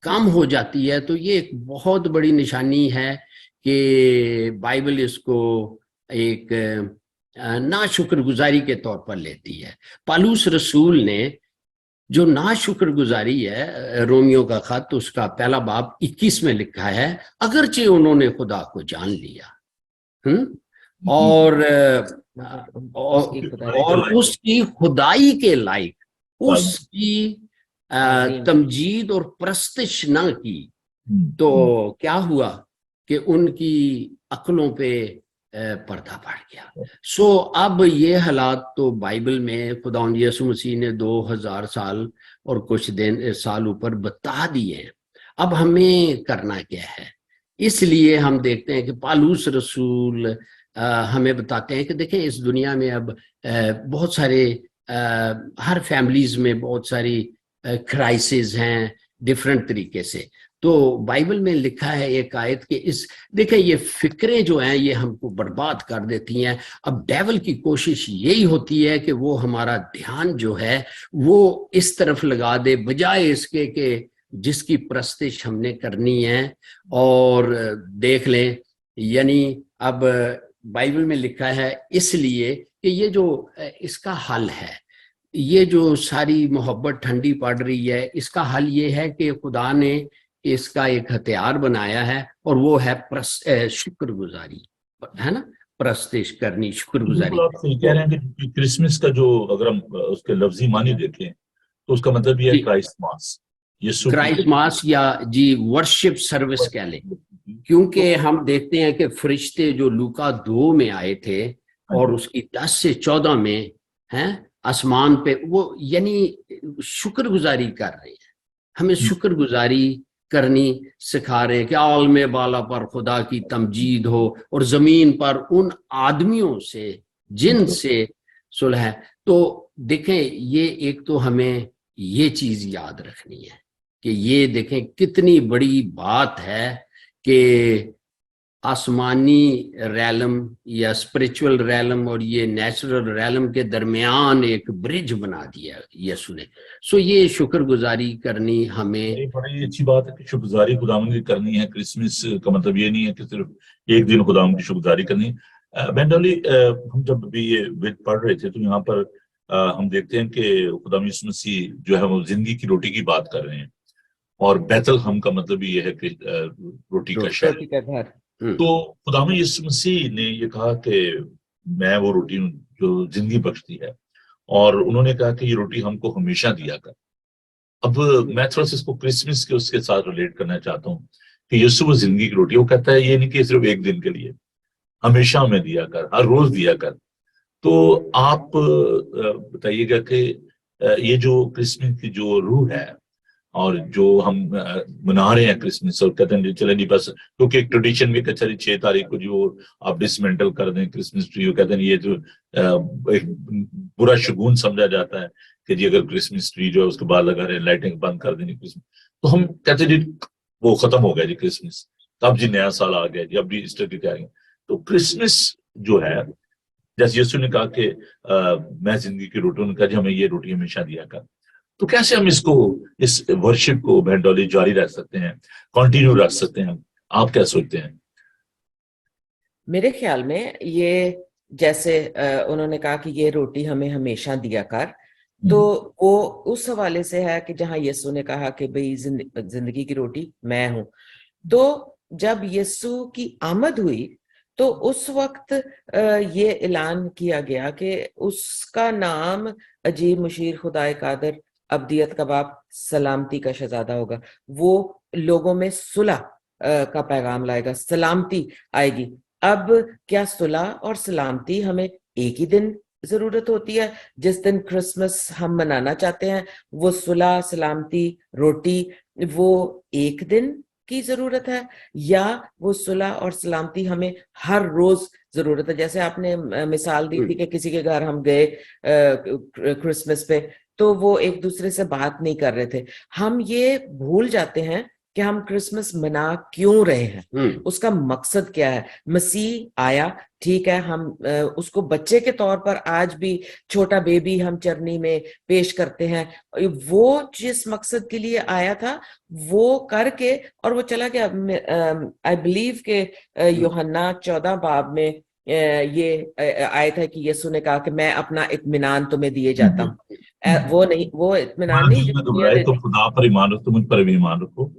Speaker 3: कम हो जाती है, तो ये एक बहुत बड़ी निशानी है कि बाइबल इसको एक नाशुक्रगुजारी के तौर पर लेती है। पालूस रसूल ने जो नाशुक्रगुजारी है, रोमियो का खत उसका पहला बाब 21 में लिखा है, अगरचे उन्होंने खुदा को जान लिया और उसकी खुदाई के लायक उसकी तमजीद और प्रस्तिश न की, तो क्या हुआ कि उनकी अक्लों पे पर्दा पड़ गया। सो अब ये हालात तो बाइबल में खुदावंद यीशु मसीह ने 2000 साल और कुछ दिन साल ऊपर बता दिए हैं। अब हमें करना क्या है? इसलिए हम देखते हैं कि पालूस रसूल हमें बताते हैं कि देखें, इस दुनिया में अब बहुत सारे हर फैमिलीज में बहुत सारी क्राइसिस हैं डिफरेंट तरीके से। तो बाइबल में लिखा है एक आयत कि इस देखें, ये फिक्रें जो हैं ये हमको बर्बाद कर देती हैं। अब डेविल की कोशिश यही होती है कि वो हमारा ध्यान जो है वो इस तरफ लगा दे, बजाय इसके कि जिसकी प्रस्तिश हमने करनी है। और देख लें, यानी अब बाइबल में लिखा है इसलिए कि ये जो इसका हल है, ये जो सारी मोहब्बत ठंडी पड़ रही है, इसका हल ये है कि खुदा ने इसका एक हथियार बनाया है, और वो है शुक्रगुजारी, है ना, प्रस्तिश करनी, शुक्रगुजारी।
Speaker 1: आप सही कह रहे हैं कि क्रिसमस का जो, अगर हम उसके लफ्जी मानी देखें तो उसका मतलब ये है क्राइस्टमास,
Speaker 3: क्राइस्टमास या जी वर्शिप सर्विस कह लें। क्योंकि हम देखते हैं कि फरिश्ते जो लूका 2 में आए थे और उसकी 10 से 14 में हैं आसमान पे, वो यानी शुक्रगुजारी कर रहे हैं, हमें शुक्रगुजारी करनी सिखा रहे हैं कि आलमे बाला पर खुदा की तमजीद हो और जमीन पर उन आदमियों से जिनसे सुलह। तो देखें, ये एक तो हमें ये चीज याद रखनी है कि ये देखें कितनी बड़ी बात है कि आसमानी रैलम या स्पिरिचुअल रैलम और ये नेचुरल रैलम के दरमियान एक ब्रिज बना दिया यीशु ने। सो ये शुक्रगुजारी करनी हमें
Speaker 1: बड़ी अच्छी बात है कि शुक्रगुजारी खुदावंद की करनी है। क्रिसमस का मतलब ये नहीं है कि सिर्फ एक दिन खुदावंद की शुक्रगुजारी करनी। बेंडोली, हम जब भी ये विद पढ़ रहे थे तो यहाँ पर हम देखते हैं कि खुदावंद यीशु मसीह जो है वो जिंदगी की रोटी की बात कर रहे हैं, और बैतल हम का मतलब ये है कि रोटी का शहर। तो खुदावंद यीशु मसीह ने ये कहा कि मैं वो रोटी हूं जो जिंदगी बख्शती है, और उन्होंने कहा कि ये रोटी हमको हमेशा दिया कर। अब मैं थोड़ा सा इसको क्रिसमस के उसके साथ रिलेट करना चाहता हूँ कि यीशु वो जिंदगी की रोटी, वो कहता है ये नहीं कि सिर्फ एक दिन के लिए, हमेशा हमें दिया कर, हर रोज दिया कर। तो आप बताइएगा कि ये जो क्रिसमस की जो रूह है और जो हम मना रहे हैं क्रिसमस, और कहते हैं चले नहीं बस, क्योंकि एक ट्रेडिशन भी अच्छा 6 तारीख को जो आप डिसमेंटल कर दें क्रिसमस ट्री, वो कहते हैं ये जो एक बुरा शगुन समझा जाता है कि जी अगर क्रिसमस ट्री जो है उसके बाद लगा रहे, लाइटिंग बंद कर देनी क्रिसमस, तो हम कहते हैं जी वो खत्म हो गया जी क्रिसमस, तब जी नया साल आ गया जी, अब भी ईस्टर की तैयारी। तो क्रिसमस जो है, जैसे यीशु ने कहा कि मैं जिंदगी की रोटी, उन्होंने कहा जी हमें ये रोटी हमेशा दिया कर। तो कैसे हम इसको, इस वर्शिप को भेंटौली जारी रख सकते हैं, कंटिन्यू रख सकते हैं? आप क्या सोचते हैं?
Speaker 2: मेरे ख्याल में ये जैसे उन्होंने कहा कि ये रोटी हमें हमेशा दिया कर, तो वो उस हवाले से है कि जहां यीशु ने कहा कि भाई जिंदगी की रोटी मैं हूं। तो जब यीशु की आमद हुई तो उस वक्त ये ऐलान किया गया कि उसका नाम अजीब, मुशीर, खुदाए कादर, अब्दियत का बाप, सलामती का शहजादा होगा। वो लोगों में सुलह का पैगाम लाएगा, सलामती आएगी। अब क्या सुलह और सलामती हमें एक ही दिन जरूरत होती है? जिस दिन क्रिसमस हम मनाना चाहते हैं, वो सुलह, सलामती, रोटी, वो एक दिन की जरूरत है, या वो सुलह और सलामती हमें हर रोज जरूरत है? जैसे आपने मिसाल दी थी कि किसी के घर हम गए क्रिसमस पे, तो वो एक दूसरे से बात नहीं कर रहे थे। हम ये भूल जाते हैं कि हम क्रिसमस मना क्यों रहे हैं, उसका मकसद क्या है। मसीह आया, ठीक है, हम उसको बच्चे के तौर पर आज भी छोटा बेबी हम चरनी में पेश करते हैं। वो जिस मकसद के लिए आया था वो करके और वो चला गया। आई बिलीव के यूहन्ना 14 बाब में ये आया था कि यीशु ने कहा कि मैं अपना इत्मीनान तुम्हें दिए जाता हूँ। वो नहीं, वो इत्मीनान नहीं जो दुनिया देती।
Speaker 1: तो खुदा पर ईमान रखो, मुझ पर भी ईमान रखो।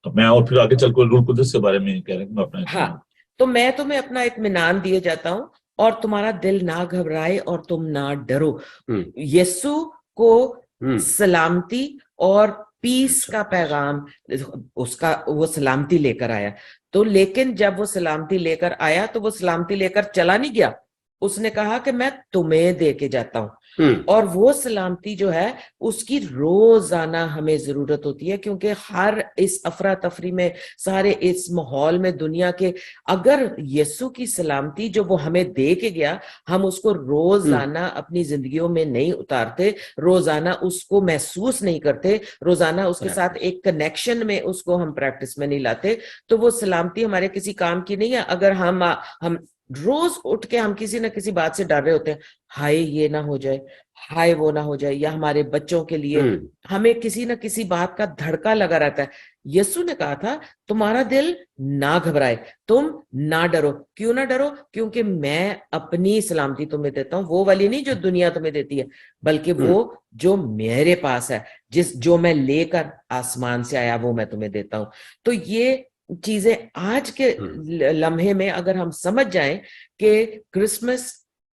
Speaker 1: तो मैं और फिर आगे चलकर रूल कुदस के बारे में कह रहे हैं कि मैं अपना
Speaker 2: हाँ, तो मैं तुम्हें अपना इत्मीनान दिए जाता हूँ और तुम्हारा दिल ना घबराए और तुम ना डरो। यीशु को सलामती और पीस का पैगाम उसका, वो सलामती लेकर आया। तो लेकिन जब वो सलामती लेकर आया तो वो सलामती लेकर चला नहीं गया, उसने कहा कि मैं तुम्हें दे के जाता हूं। और वो सलामती जो है उसकी रोजाना हमें जरूरत होती है, क्योंकि हर इस अफरा तफरी में, सारे इस माहौल में दुनिया के, अगर यीशु की सलामती जो वो हमें दे के गया हम उसको रोजाना अपनी जिंदगियों में नहीं उतारते, रोजाना उसको महसूस नहीं करते, रोजाना उसके साथ एक कनेक्शन में उसको हम प्रैक्टिस में नहीं लाते, तो वो सलामती हमारे किसी काम की नहीं है। अगर हम रोज उठ के हम किसी न किसी बात से डर रहे होते हैं, हाय ये ना हो जाए, हाय वो ना हो जाए, या हमारे बच्चों के लिए हमें किसी न किसी बात का धड़का लगा रहता है। यीशु ने कहा था तुम्हारा दिल ना घबराए, तुम ना डरो। क्यों ना डरो? क्योंकि मैं अपनी सलामती तुम्हें देता हूँ, वो वाली नहीं जो दुनिया तुम्हें देती है, बल्कि वो जो मेरे पास है, जो मैं लेकर आसमान से आया वो मैं तुम्हें देता हूँ। तो ये चीजें आज के लम्हे में अगर हम समझ जाएं कि क्रिसमस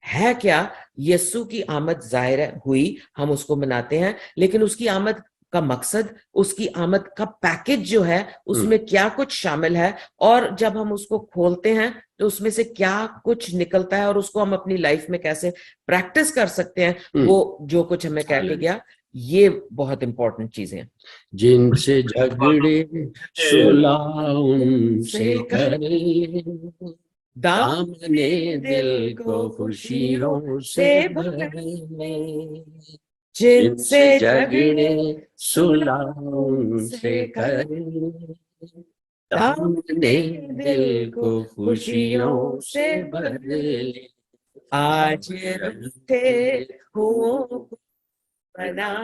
Speaker 2: है क्या, यीशु की आमद जाहिर हुई, हम उसको मनाते हैं, लेकिन उसकी आमद का मकसद, उसकी आमद का पैकेज जो है उसमें क्या कुछ शामिल है, और जब हम उसको खोलते हैं तो उसमें से क्या कुछ निकलता है और उसको हम अपनी लाइफ में कैसे प्रैक्टिस कर सकते हैं, वो जो कुछ हमें कह के गया, ये बहुत इंपॉर्टेंट चीजें हैं।
Speaker 3: जिनसे झगड़े सुलह उनसे करे, दामने दिल को खुशियों से भरे। जिनसे झगड़े सुलह उनसे करे, दामने दिल को खुशियों से भरे।
Speaker 2: आज रखे हो बना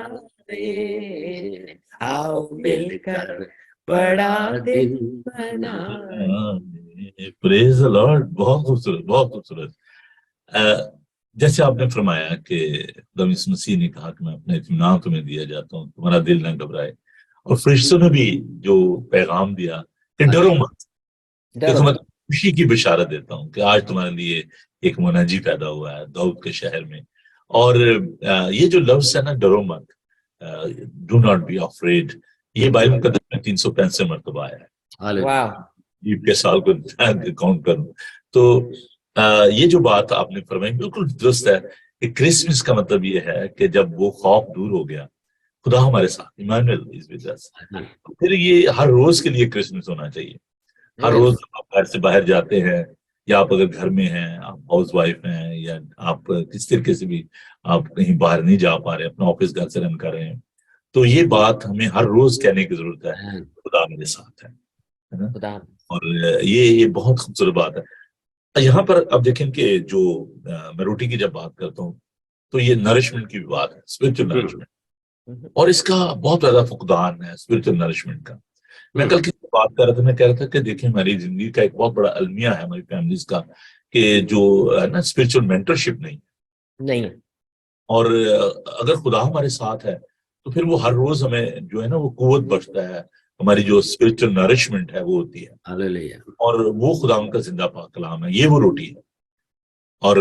Speaker 2: दे, आओ मिलकर बड़ा दिन बना।
Speaker 1: Praise the Lord. बहुत खूबसूरत, बहुत खूबसूरत। जैसे आपने फरमाया कि यीशु मसीह ने कहा कि मैं अपने इत्मीनान तुम्हें दिया जाता हूँ, तुम्हारा दिल न घबराए, और फरिश्तों ने भी जो पैगाम दिया कि डरो मत, देखो मैं खुशी की बिशारत देता हूँ कि आज तुम्हारे लिए एक मुनाजी पैदा हुआ है दाऊद के शहर में। और ये जो लफ्ज है ना, डरो मत, डू नॉट बी अफ्रेड, ये बाइबल मुकद्दस में 365 मरतबा आया है। ईद के साल को काउंट करूं तो ये जो बात आपने फरमाई बिल्कुल दुरुस्त है कि क्रिसमस का मतलब ये है कि जब वो खौफ दूर हो गया खुदा हमारे साथ, इमानुएल इज विद अस। फिर ये हर रोज के लिए क्रिसमस होना चाहिए। हर रोज आप घर से बाहर जाते हैं, या आप अगर घर में हैं, आप हाउस वाइफ हैं, या आप किस तरीके से भी आप कहीं बाहर नहीं जा पा रहे, अपना ऑफिस घर से रन कर रहे हैं, तो ये बात हमें हर रोज कहने की जरूरत है, खुदा मेरे साथ है ना।
Speaker 2: खुदा।
Speaker 1: और ये बहुत खूबसूरत बात है। यहाँ पर अब देखें कि जो मैं रोटी की जब बात करता हूँ, तो ये नरिशमेंट की भी बात है, स्पिरिचुअल नरिशमेंट, और इसका बहुत ज्यादा फुकदान है स्पिरिचुअल नरिशमेंट का। मैं कल किसी बात कर रहा था, मैं कह रहा था कि देखिए हमारी जिंदगी का एक बहुत बड़ा अलमिया है हमारी फैमिलीज का, कि जो है ना स्पिरिचुअल मेंटरशिप नहीं है। और अगर खुदा हमारे साथ है तो फिर वो हर रोज हमें जो है ना वो कुव्वत बख्शता है, हमारी जो स्पिरिचुअल नरिशमेंट है वो होती है।
Speaker 3: हालेलुया।
Speaker 1: और वो खुदा उनका जिंदा पाक कलाम है, ये वो रोटी है। और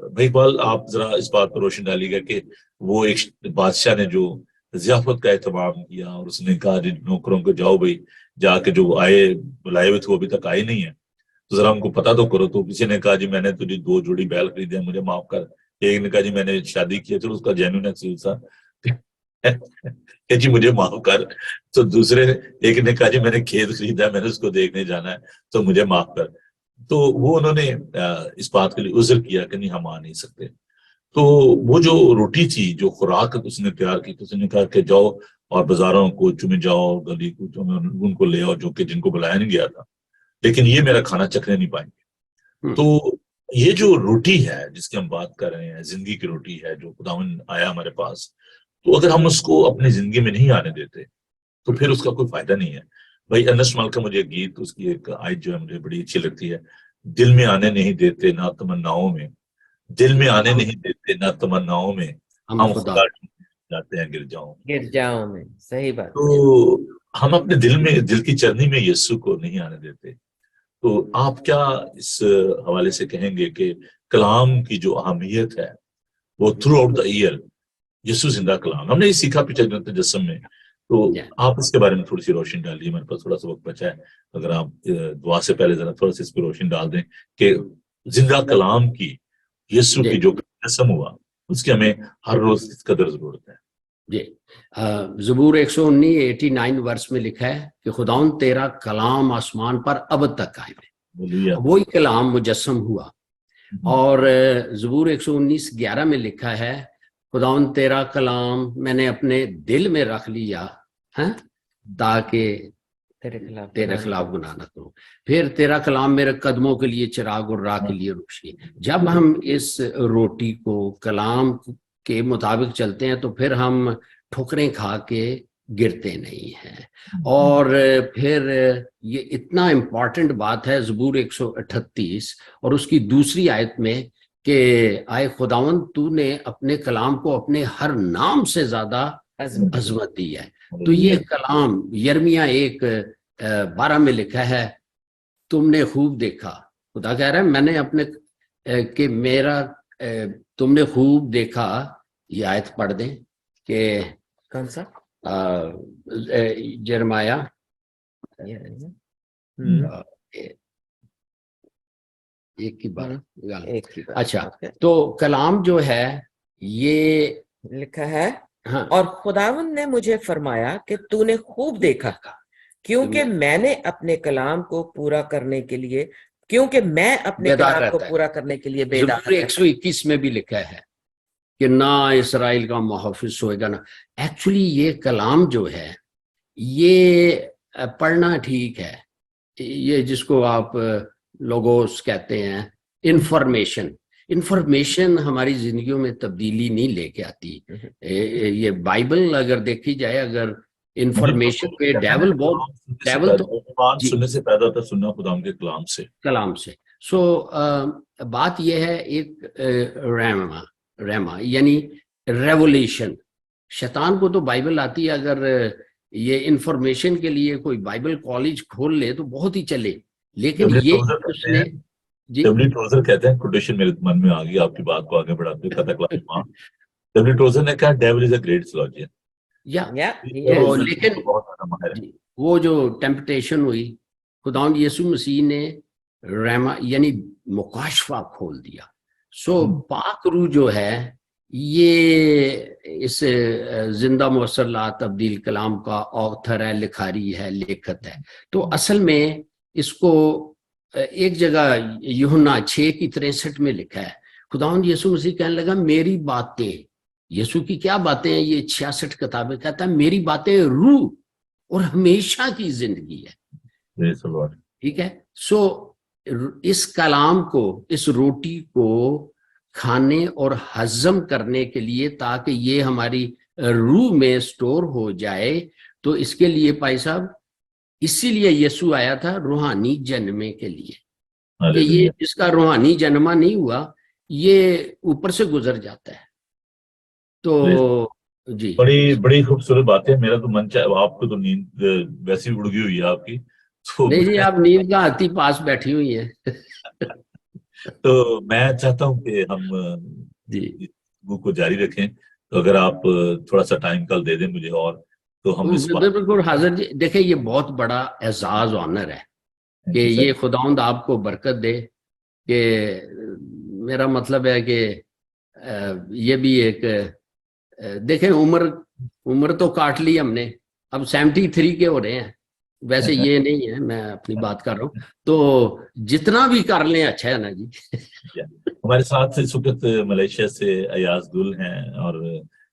Speaker 1: भाई इकबाल, आप जरा इस बात पर रोशनी डालिएगा कि वो एक बादशाह ने जो जियाफत का एहतमाम किया और उसने कहा नौकरों को, जाओ भाई, जाके जो आए बुलाए हुए थे वो अभी तक आए नहीं है, तो जरा उनको पता तो करो। तो किसी ने कहा जी मैंने तुझे 2 जोड़ी बैल खरीदे, मुझे माफ कर। एक ने कहा जी मैंने शादी की है, चलो उसका जेन्युइन एक्सक्यूज था कि जी मुझे माफ कर। तो दूसरे एक ने कहा जी मैंने खेत खरीदा है, मैंने उसको देखने जाना है, तो मुझे माफ कर। तो वो उन्होंने इस बात के लिए उज्र किया कि नहीं हम आ नहीं सकते। तो वो जो रोटी थी, जो खुराक उसने तैयार की, तो उसने कहा कि जाओ और बाजारों को चुमे जाओ, गली को उनको ले आओ जो कि जिनको बुलाया नहीं गया था, लेकिन ये मेरा खाना चखने नहीं पाएंगे। तो ये जो रोटी है जिसकी हम बात कर रहे हैं, जिंदगी की रोटी है, जो खुदावन आया हमारे पास, तो अगर हम उसको अपनी जिंदगी में नहीं आने देते तो फिर उसका कोई फायदा नहीं है। भाई अनस मल का मुझे गीत, उसकी एक आयत जो है मुझे बड़ी अच्छी लगती है, दिल में आने नहीं देते ना तमन्नाओं में, दिल में आने नहीं देते ना तमन्नाओं में, हम खुदा जाते हैं गिरजाओं में।
Speaker 2: सही बात।
Speaker 1: तो हम अपने दिल में, दिल की चरनी में यीशु को नहीं आने देते। तो आप क्या इस हवाले से कहेंगे कि कलाम की जो अहमियत है वो थ्रू आउट द ईयर, यीशु जिंदा कलाम हमने ये सीखा पिछले दिन तजस्सुम में, तो आप इसके बारे में थोड़ी सी रोशनी डालिए। मेरे पास थोड़ा सा वक्त बचा है, अगर आप दुआ से पहले जरा थोड़ा सा इस पर रोशनी डाल दें कि जिंदा कलाम की, यीशु की जो कसम हुआ, उसकी हमें हर रोज इस कदर जरूरत है।
Speaker 3: जी, ज़बूर 119 वर्ष में लिखा है कि खुदाउन तेरा कलाम आसमान पर अब तक कायम है। वही कलाम मुजस्सम हुआ। और ज़बूर 119:11 में लिखा है खुदाउन तेरा कलाम मैंने अपने दिल में रख लिया है ताकि तेरे खिलाफ गुनाह न करूं। फिर तेरा कलाम मेरे कदमों के लिए चिराग और राह के लिए रोशनी। जब हम इस रोटी को कलाम के मुताबिक चलते हैं तो फिर हम ठोकरें खा के गिरते नहीं हैं। और फिर ये इतना इम्पॉर्टेंट बात है ज़बूर 138 और उसकी दूसरी आयत में कि आए खुदावन तूने अपने कलाम को अपने हर नाम से ज्यादा अजमत दी है। तो ये कलाम यिर्मयाह 1:12 में लिखा है तुमने खूब देखा। खुदा कह रहा है मैंने अपने कि मेरा तुमने खूब देखा। ये आयत पढ़ दें कि
Speaker 2: कौन सा
Speaker 3: यिर्मयाह एक की बात। अच्छा, तो कलाम जो है ये
Speaker 2: लिखा है
Speaker 3: हाँ।
Speaker 2: और खुदावंद ने मुझे फरमाया कि तूने खूब देखा क्योंकि मैंने अपने कलाम को पूरा करने के लिए कलाम को पूरा करने के लिए बेदार।
Speaker 3: 121 में भी लिखा है कि ना इसराइल का मुहाफिज होएगा ना। एक्चुअली ये कलाम जो है ये पढ़ना ठीक है, ये जिसको आप लोगोस कहते हैं, इंफॉर्मेशन हमारी जिंदगियों में तब्दीली नहीं लेके आती। ये बाइबल अगर देखी जाए, अगर इंफॉर्मेशन पे डेविल तो
Speaker 1: सुनने से पैदा होता है, सुनना खुदा के कलाम से।
Speaker 3: सो बात यह है एक रेमा यानी रेवोल्यूशन। शैतान को तो बाइबल आती है, अगर ये इंफॉर्मेशन के लिए कोई बाइबल कॉलेज खोल ले तो बहुत ही चले, लेकिन ये उसने
Speaker 1: डब्ल्यू टोजर कहते हैं, कोटेशन मेरे मन में आ गई आपकी बात को आगे बढ़ाते हुए। डब्ल्यू टोजर ने कहा devil is a great theologian.
Speaker 3: तो लेकिन वो जो टेम्पटेशन हुई, खुदावंद यीशु मसीह ने रेमा यानी मुकाशफा खोल दिया। सो पाक रूह जो है ये इस जिंदा मुअस्सर ला तब्दील कलाम का ऑथर है, लिखारी है, लेखक है। तो असल में इसको एक जगह यूहन्ना 6:63 में लिखा है, खुदावंद यीशु मसीह कहने लगा मेरी बातें, यीशु की क्या बातें हैं, ये 66 किताबें, कहता है मेरी बातें रूह और हमेशा की जिंदगी है। ठीक है। सो इस कलाम को, इस रोटी को खाने और हजम करने के लिए, ताकि ये हमारी रूह में स्टोर हो जाए, तो इसके लिए भाई साहब, इसीलिए यीशु आया था रूहानी जन्मे के लिए, कि ये जिसका रूहानी जन्मा नहीं हुआ ये ऊपर से गुजर जाता है। तो जी,
Speaker 1: बड़ी बड़ी खूबसूरत बात है। मेरा तो मन चाहे, आपको तो नींद वैसी उड़ गई हुई है आपकी, तो
Speaker 3: नहीं जी, आप नींद का हाथी पास बैठी हुई है।
Speaker 1: तो मैं चाहता हूँ कि हम
Speaker 3: जी
Speaker 1: बुक को जारी रखें। तो अगर आप थोड़ा सा टाइम कल दे दें मुझे, और तो हम इस बात
Speaker 3: बिल्कुल हाजिर जी। देखिए ये बहुत बड़ा एजाज ऑनर है कि ये खुदावंद आपको बरकत दे, कि मेरा मतलब है कि ये भी एक, देखें उम्र तो काट ली हमने, अब 73 के हो रहे हैं, वैसे ये नहीं है, मैं अपनी बात कर रहा हूँ, तो जितना भी कर लें अच्छा है ना जी।
Speaker 1: हमारे साथ इस वक्त मलेशिया से अयाज गुल हैं, और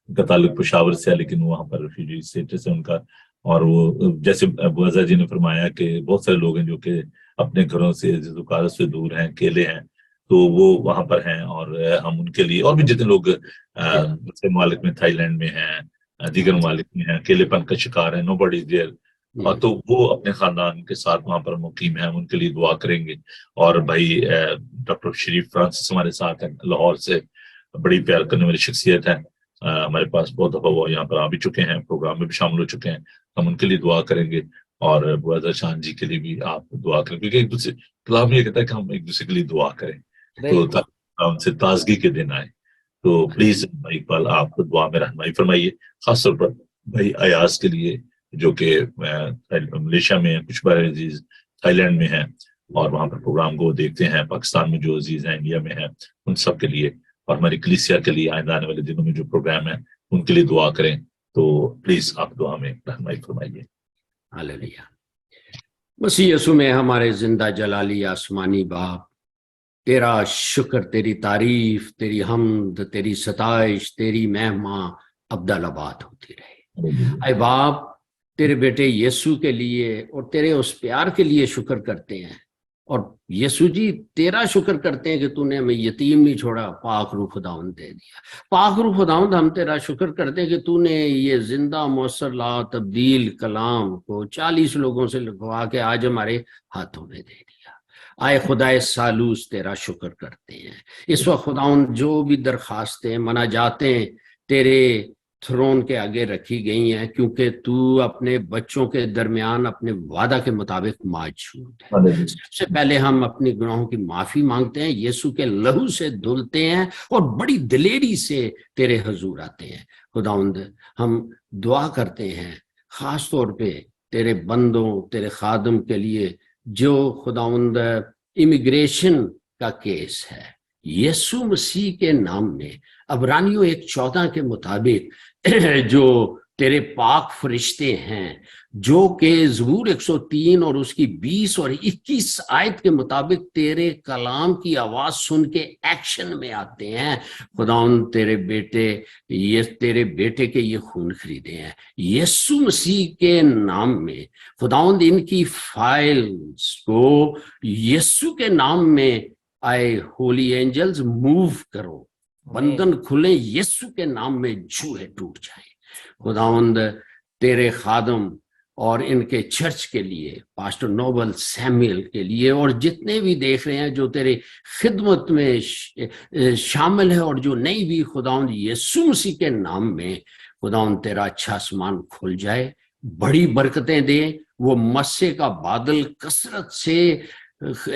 Speaker 1: उनका ताल्लुक पेशावर से है, लेकिन वहाँ पर रिफ्यूजी स्टेटस है उनका। और वो जैसे बुआजा जी ने फरमाया कि बहुत सारे लोग हैं जो कि अपने घरों से, ज़ुकात से दूर हैं, अकेले हैं, तो वो वहाँ पर हैं। और हम उनके लिए, और भी जितने लोग दूसरे मालिक में, थाईलैंड में हैं, दीगर मालिक में हैं, अकेलेपन का शिकार है, नोबडी इज देयर, और तो वो अपने खानदान के साथ वहां पर मुकीम है, हम उनके लिए दुआ करेंगे। और भाई डॉक्टर शरीफ फ्रांसिस हमारे साथ हैं लाहौर से, बड़ी प्यार करने वाली शख्सियत है, हमारे पास बहुत दफा वो यहाँ पर आ भी चुके हैं, प्रोग्राम में भी शामिल हो चुके हैं, हम उनके लिए दुआ करेंगे। और बुआजा शान जी के लिए भी आप दुआ करें, क्योंकि एक दूसरे, कलाम ये कहता है कि हम एक दूसरे के लिए दुआ करें, तो उनसे ताजगी के दिन आए। तो प्लीज भाई इकबाल, आप दुआ में रहनुमाई फरमाइए, खासतौर पर भाई अयाज के लिए, जो कि मलेशिया में है, कुछ बार अजीज थाईलैंड में है, और वहां पर प्रोग्राम को देखते हैं, पाकिस्तान में जो अजीज हैं, इंडिया में है, उन सब के लिए, और हमारी कलीसिया के लिए आइंदा आने वाले दिनों में जो प्रोग्राम है उनके लिए दुआ करें। तो प्लीज आप दुआ में रहनुमाई फरमाइए।
Speaker 3: हालेलुया। मसीह यीशु में हमारे जिंदा जलाली आसमानी बाप, तेरा शुक्र, तेरी तारीफ, तेरी हमद, तेरी सताइश, तेरी महिमा अब्दुल-आबाद होती रहे। ऐ बाप, तेरे बेटे यीशु के लिए और तेरे उस प्यार के लिए शुक्र करते हैं, और यीशु जी तेरा शुक्र करते हैं कि तूने हमें यतीम नहीं छोड़ा, पाक रूह खुदावंद दे दिया। पाक रूह खुदावंद, हम तेरा शुक्र करते हैं कि तूने ये जिंदा मुअस्सर ला तब्दील कलाम को 40 लोगों से लिखवा के आज हमारे हाथों में दे दिया। आए खुदाए सालूस, तेरा शुक्र करते हैं। इस वक्त खुदावंद जो भी दरखास्तें मनाजातें तेरे थ्रोन के आगे रखी गई हैं, क्योंकि तू अपने बच्चों के दरमियान अपने वादा के मुताबिक मौजूद है। सबसे पहले हम अपने गुनाहों की माफी मांगते हैं, यीशु के लहू से धुलते हैं और बड़ी दिलेरी से तेरे हुजूर आते हैं। खुदावंद, हम दुआ करते हैं खास तौर पे तेरे बंदों, तेरे खादम के लिए, जो खुदावंद इमिग्रेशन का केस है, यीशु मसीह के नाम में अबरानियों 1:14 के मुताबिक जो तेरे पाक फरिश्ते हैं, जो कि ज़बूर 103 और उसकी 20 और 21 आयत के मुताबिक तेरे कलाम की आवाज सुन के एक्शन में आते हैं, खुदावंद तेरे बेटे के ये खून खरीदे हैं यीशु मसीह के नाम में। खुदावंद इनकी फाइल्स को यीशु के नाम में, आए होली एंजल्स मूव करो, बंधन खुले यीशु के नाम में, जूए टूट जाए। खुदावंद तेरे खादम और इनके चर्च के लिए, पास्टर नोबल सैमुअल के लिए, और जितने भी देख रहे हैं जो तेरे खिदमत में शामिल है और जो नहीं भी, खुदावंद यीशु मसीह के नाम में, खुदावंद तेरा अच्छा आसमान खुल जाए, बड़ी बरकतें दे, वो मस्से का बादल कसरत से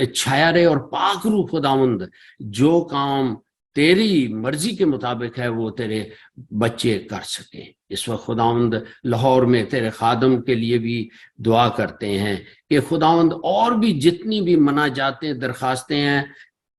Speaker 3: छाया रहे, और पाक रूह खुदावंद जो काम तेरी मर्जी के मुताबिक है वो तेरे बच्चे कर सके। इस वक्त खुदावंद लाहौर में तेरे खादम के लिए भी दुआ करते हैं कि खुदावंद और भी जितनी भी मना जाते दरखास्तें हैं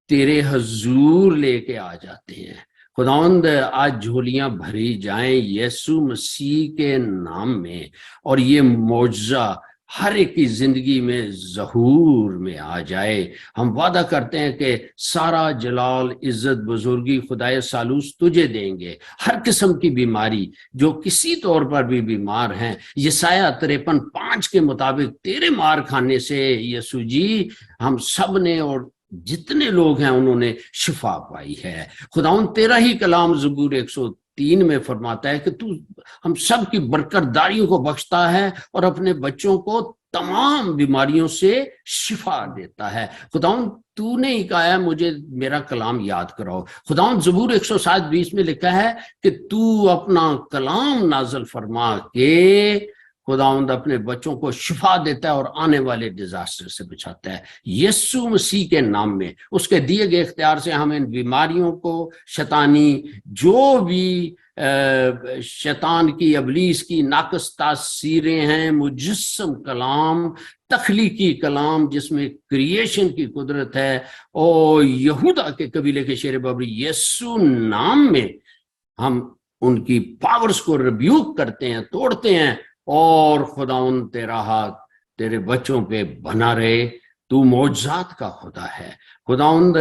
Speaker 3: तेरे हजूर लेके आ जाते हैं। खुदावंद आज झोलियां भरी जाएं यीशु मसीह के नाम में, और ये मौजज़ा हर एक की जिंदगी में ज़हूर में आ जाए। हम वादा करते हैं कि सारा जलाल, इज्जत, बुजुर्गी खुदाए सालूस तुझे देंगे। हर किस्म की बीमारी जो किसी तौर पर भी बीमार हैं, यसाया 53:5 के मुताबिक तेरे मार खाने से यीशु जी हम सब ने और जितने लोग हैं उन्होंने शिफा पाई है। खुदाउन तेरा ही कलाम ज़बूर 103 में फरमाता है कि तू हम सब की बरकतदारियों को बख्शता है और अपने बच्चों को तमाम बीमारियों से शिफा देता है। खुदाउन तूने ही कहा है मुझे मेरा कलाम याद कराओ। खुदाउन ज़बूर 107:20 में लिखा है कि तू अपना कलाम नाज़िल फरमा के खुदावंद अपने बच्चों को शिफा देता है और आने वाले डिजास्टर से बचाता है। यीशु मसीह के नाम में उसके दिए गए इख्तियार से हम इन बीमारियों को, शैतानी जो भी शैतान की, अबलीस की नाकस तासीरें हैं, मुजस्सम कलाम, तख्लीकी कलाम जिसमें क्रिएशन की कुदरत है, और यहूदा के कबीले के शेर बबरी यीशु नाम में हम उनकी पावर्स को रिब्यूक करते हैं, तोड़ते हैं, और खुदाउन तेरा हाथ तेरे बच्चों पे बना रहे। तू मौजज़ात का खुदा है। खुदाउन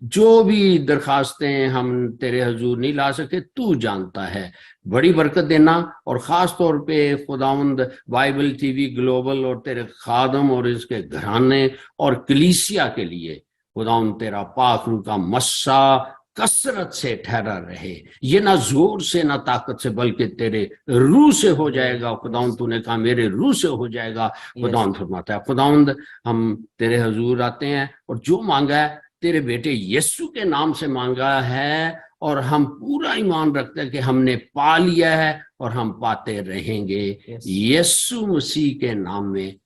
Speaker 3: जो भी दरखास्तें हम तेरे हजूर नहीं ला सके, तू जानता है। बड़ी बरकत देना, और ख़ास तौर पे खुदाउन बाइबल टीवी ग्लोबल और तेरे खादम और इसके घराने और कलीसिया के लिए खुदाउन तेरा पाक उनका मस्सा कसरत से ठहरा रहे। ये ना जोर से ना ताकत से बल्कि तेरे रूह से हो जाएगा। खुदावंद तूने कहा मेरे रूह से हो जाएगा। खुदावंद फरमाता है। खुदावंद हम तेरे हजूर आते हैं और जो मांगा है तेरे बेटे यीशु के नाम से मांगा है, और हम पूरा ईमान रखते हैं कि हमने पा लिया है और हम पाते रहेंगे। यीशु मसीह के नाम में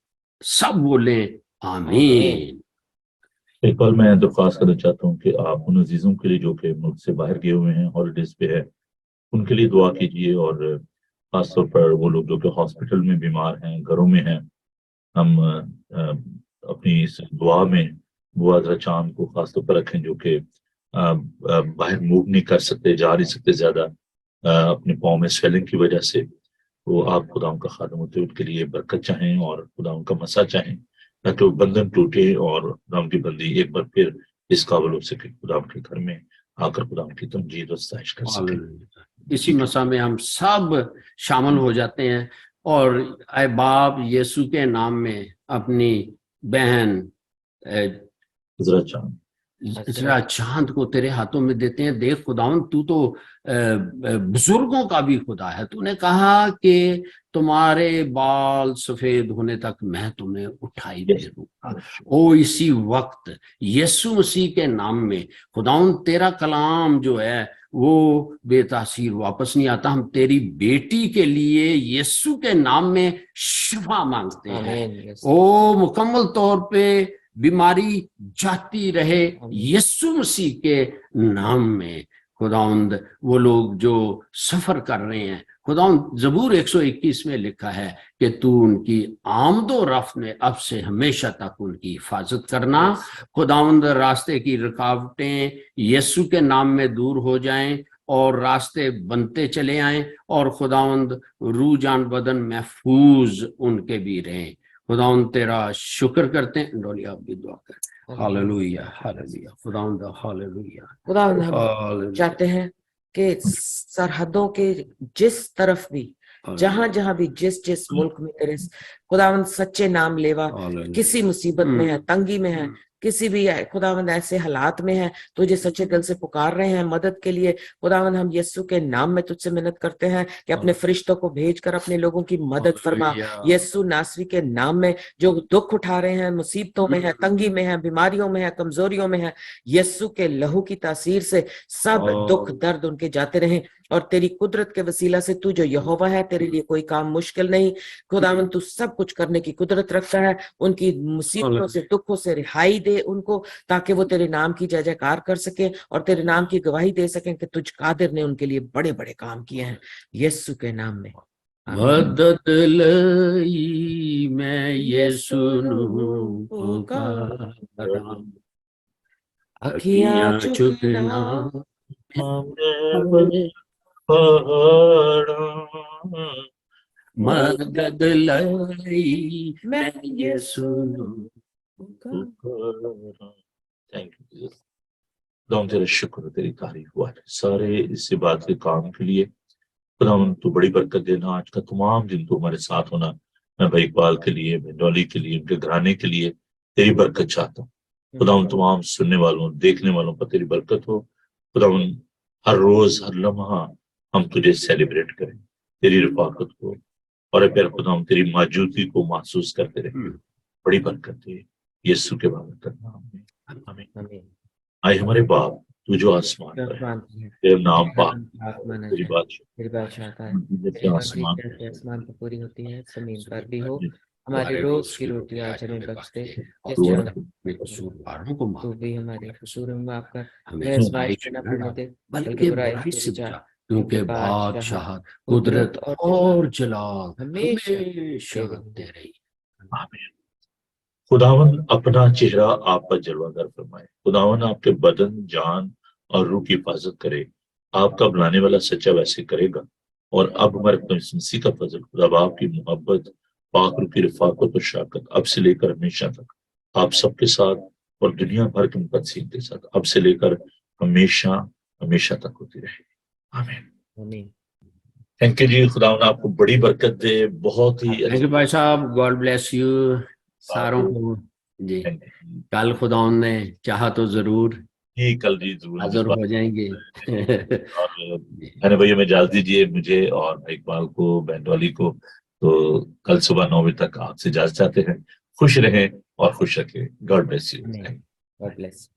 Speaker 3: सब बोले आमीन।
Speaker 1: एक बार मैं दरख्वास्त करना चाहता हूँ कि आप उन अजीजों के लिए जो कि मुल्क से बाहर गए हुए हैं, हॉलीडेज पे है, उनके लिए दुआ कीजिए। और खासतौर पर वो लोग जो कि हॉस्पिटल में बीमार हैं, घरों में हैं, हम अपनी इस दुआ में बुआ हज़रत चांद को खासतौर पर रखें, जो कि बाहर मूव नहीं कर सकते, जा नहीं सकते ज्यादा अपने पाँव में स्वेलिंग की वजह से। वो आप खुदा उनका खादम होते उनके लिए बरकत चाहें और खुदा उनका मसा चाहें, ताकि वो बंधन टूटे और खुदा उनकी बंदी एक बार फिर इस काबिल हो सके, खुदा उनके घर में आकर खुदा उनकी तमजीद और सताइश कर सके।
Speaker 3: इसी मसा में हम सब शामिल हो जाते हैं और ऐ बाप यीशु के नाम में अपनी बहन जरा चांद को तेरे हाथों में देते हैं। देख खुदावन तू तो बुजुर्गों का भी खुदा है। तूने कहा कि तुम्हारे बाल सफेद होने तक मैं तुम्हें उठाई दे दूंगा। ओ इसी वक्त यीशु मसीह के नाम में खुदावन तेरा कलाम जो है वो बेतासीर वापस नहीं आता। हम तेरी बेटी के लिए यीशु के नाम में शिफा मांगते हैं। ओ मुकम्मल तौर पे बीमारी जाती रहे यीशु मसीह के नाम में। खुदावंद वो लोग जो सफर कर रहे हैं, खुदावंद ज़बूर 121 में लिखा है कि तू उनकी आमदो रफ्त में अब से हमेशा तक उनकी हिफाजत करना। खुदावंद रास्ते की रुकावटें यीशु के नाम में दूर हो जाएं और रास्ते बनते चले आएं, और खुदावंद रूह जान बदन महफूज उनके भी रहें। खुदावंद तेरा शुक्र करते हैं। डोली आप भी दुआ करें। हालेलुया हालेलुया खुदावंद हालेलुया।
Speaker 2: खुदावंद हम चाहते हैं कि सरहदों के जिस तरफ भी, जहां जहां भी, जिस जिस मुल्क में तेरे खुदावंद सच्चे नाम लेवा किसी मुसीबत में है, तंगी में है, किसी भी खुदावंद ऐसे हालात में है, तुझे सच्चे दिल से पुकार रहे हैं मदद के लिए, खुदावंद हम यीशु के नाम में तुझसे मिन्नत करते हैं कि अपने फरिश्तों को भेजकर अपने लोगों की मदद फरमा। यीशु नासरी के नाम में जो दुख उठा रहे हैं, मुसीबतों में है, तंगी में है, बीमारियों में है, कमजोरियों में है, यीशु के लहू की तासीर से सब दुख दर्द उनके जाते रहें। और तेरी कुदरत के वसीला से तू जो यहोवा है, तेरे लिए कोई काम मुश्किल नहीं। खुदावंद तू सब कुछ करने की कुदरत रखता है। उनकी मुसीबतों से, दुखों से रिहाई दे उनको, ताकि वो तेरे नाम की जय जयकार कर सके और तेरे नाम की गवाही दे सकें कि तुझ कादिर ने उनके लिए बड़े बड़े काम किए हैं, यीशु के नाम में।
Speaker 3: मदद लई मैं यीशु नु पुकारा, अखियां चुकना मदद लाई मैं यीशु
Speaker 1: थैंक यू। खुदावन तेरा शुक्र, तेरी तारीफ हुआ है सारे इस बात के काम के लिए। खुदावन तू बड़ी बरकत देना, आज का तमाम दिन तू हमारे साथ होना। मैं भाई इकबाल के लिए, डॉली के लिए, उनके घराने के लिए तेरी बरकत चाहता हूँ। खुदावन तमाम सुनने वालों, देखने वालों पर तेरी बरकत हो। खुदावन हर रोज, हर लम्हा हम तुझे सेलिब्रेट करें, तेरी रफाकत को, और प्यार खुदावन तेरी मौजूदगी को महसूस करते रहे। बड़ी बरकत दे यीशु के बारे करना। आमीन। आए हमारे बाप तू जो आसमान पर है, तेरा नाम पाक, तेरी बादशाह
Speaker 2: आसमान पर पूरी होती है, जमीन पर भी हो। हमारे रोज की रोटी आज हमें बख्श दे, तू भी हमारे कसूर माफ कर, हमें आजमाइश में न पड़ने दे, बल्कि बुराई से बचा, क्योंकि बादशाह, कुदरत और जलाल हमेशा तेरे ही।
Speaker 1: आमीन। खुदावन अपना चेहरा आप पर जलवागर फरमाए। खुदावन आपके बदन, जान और रूह की हिफाजत करे। आपका बुलाने वाला सच्चा वैसे करेगा। और अब हमारे मसीह का फजल, खुदा बाप की मोहब्बत, पाक रूह की रफाकत और शाकत अब से लेकर हमेशा तक आप सबके साथ और दुनिया भर के मुकद्दसीन के साथ अब से लेकर हमेशा हमेशा तक होती रहे। आमीन। थैंक यू जी। खुदावन आपको बड़ी बरकत दे। बहुत ही
Speaker 3: थैंक यू भाई साहब, गॉड ब्लेस यू सारों को जी। कल खुदा ने चाहा तो जरूर
Speaker 1: ही कल जी जरूर
Speaker 3: हाजिर हो जाएंगे।
Speaker 1: और मैंने भैया में इजाजत दीजिए मुझे और इकबाल को, बैंडवाली को। तो कल सुबह 9 बजे तक आपसे इजाजत चाहते हैं। खुश रहें और खुश रखें। God bless you.
Speaker 2: God bless.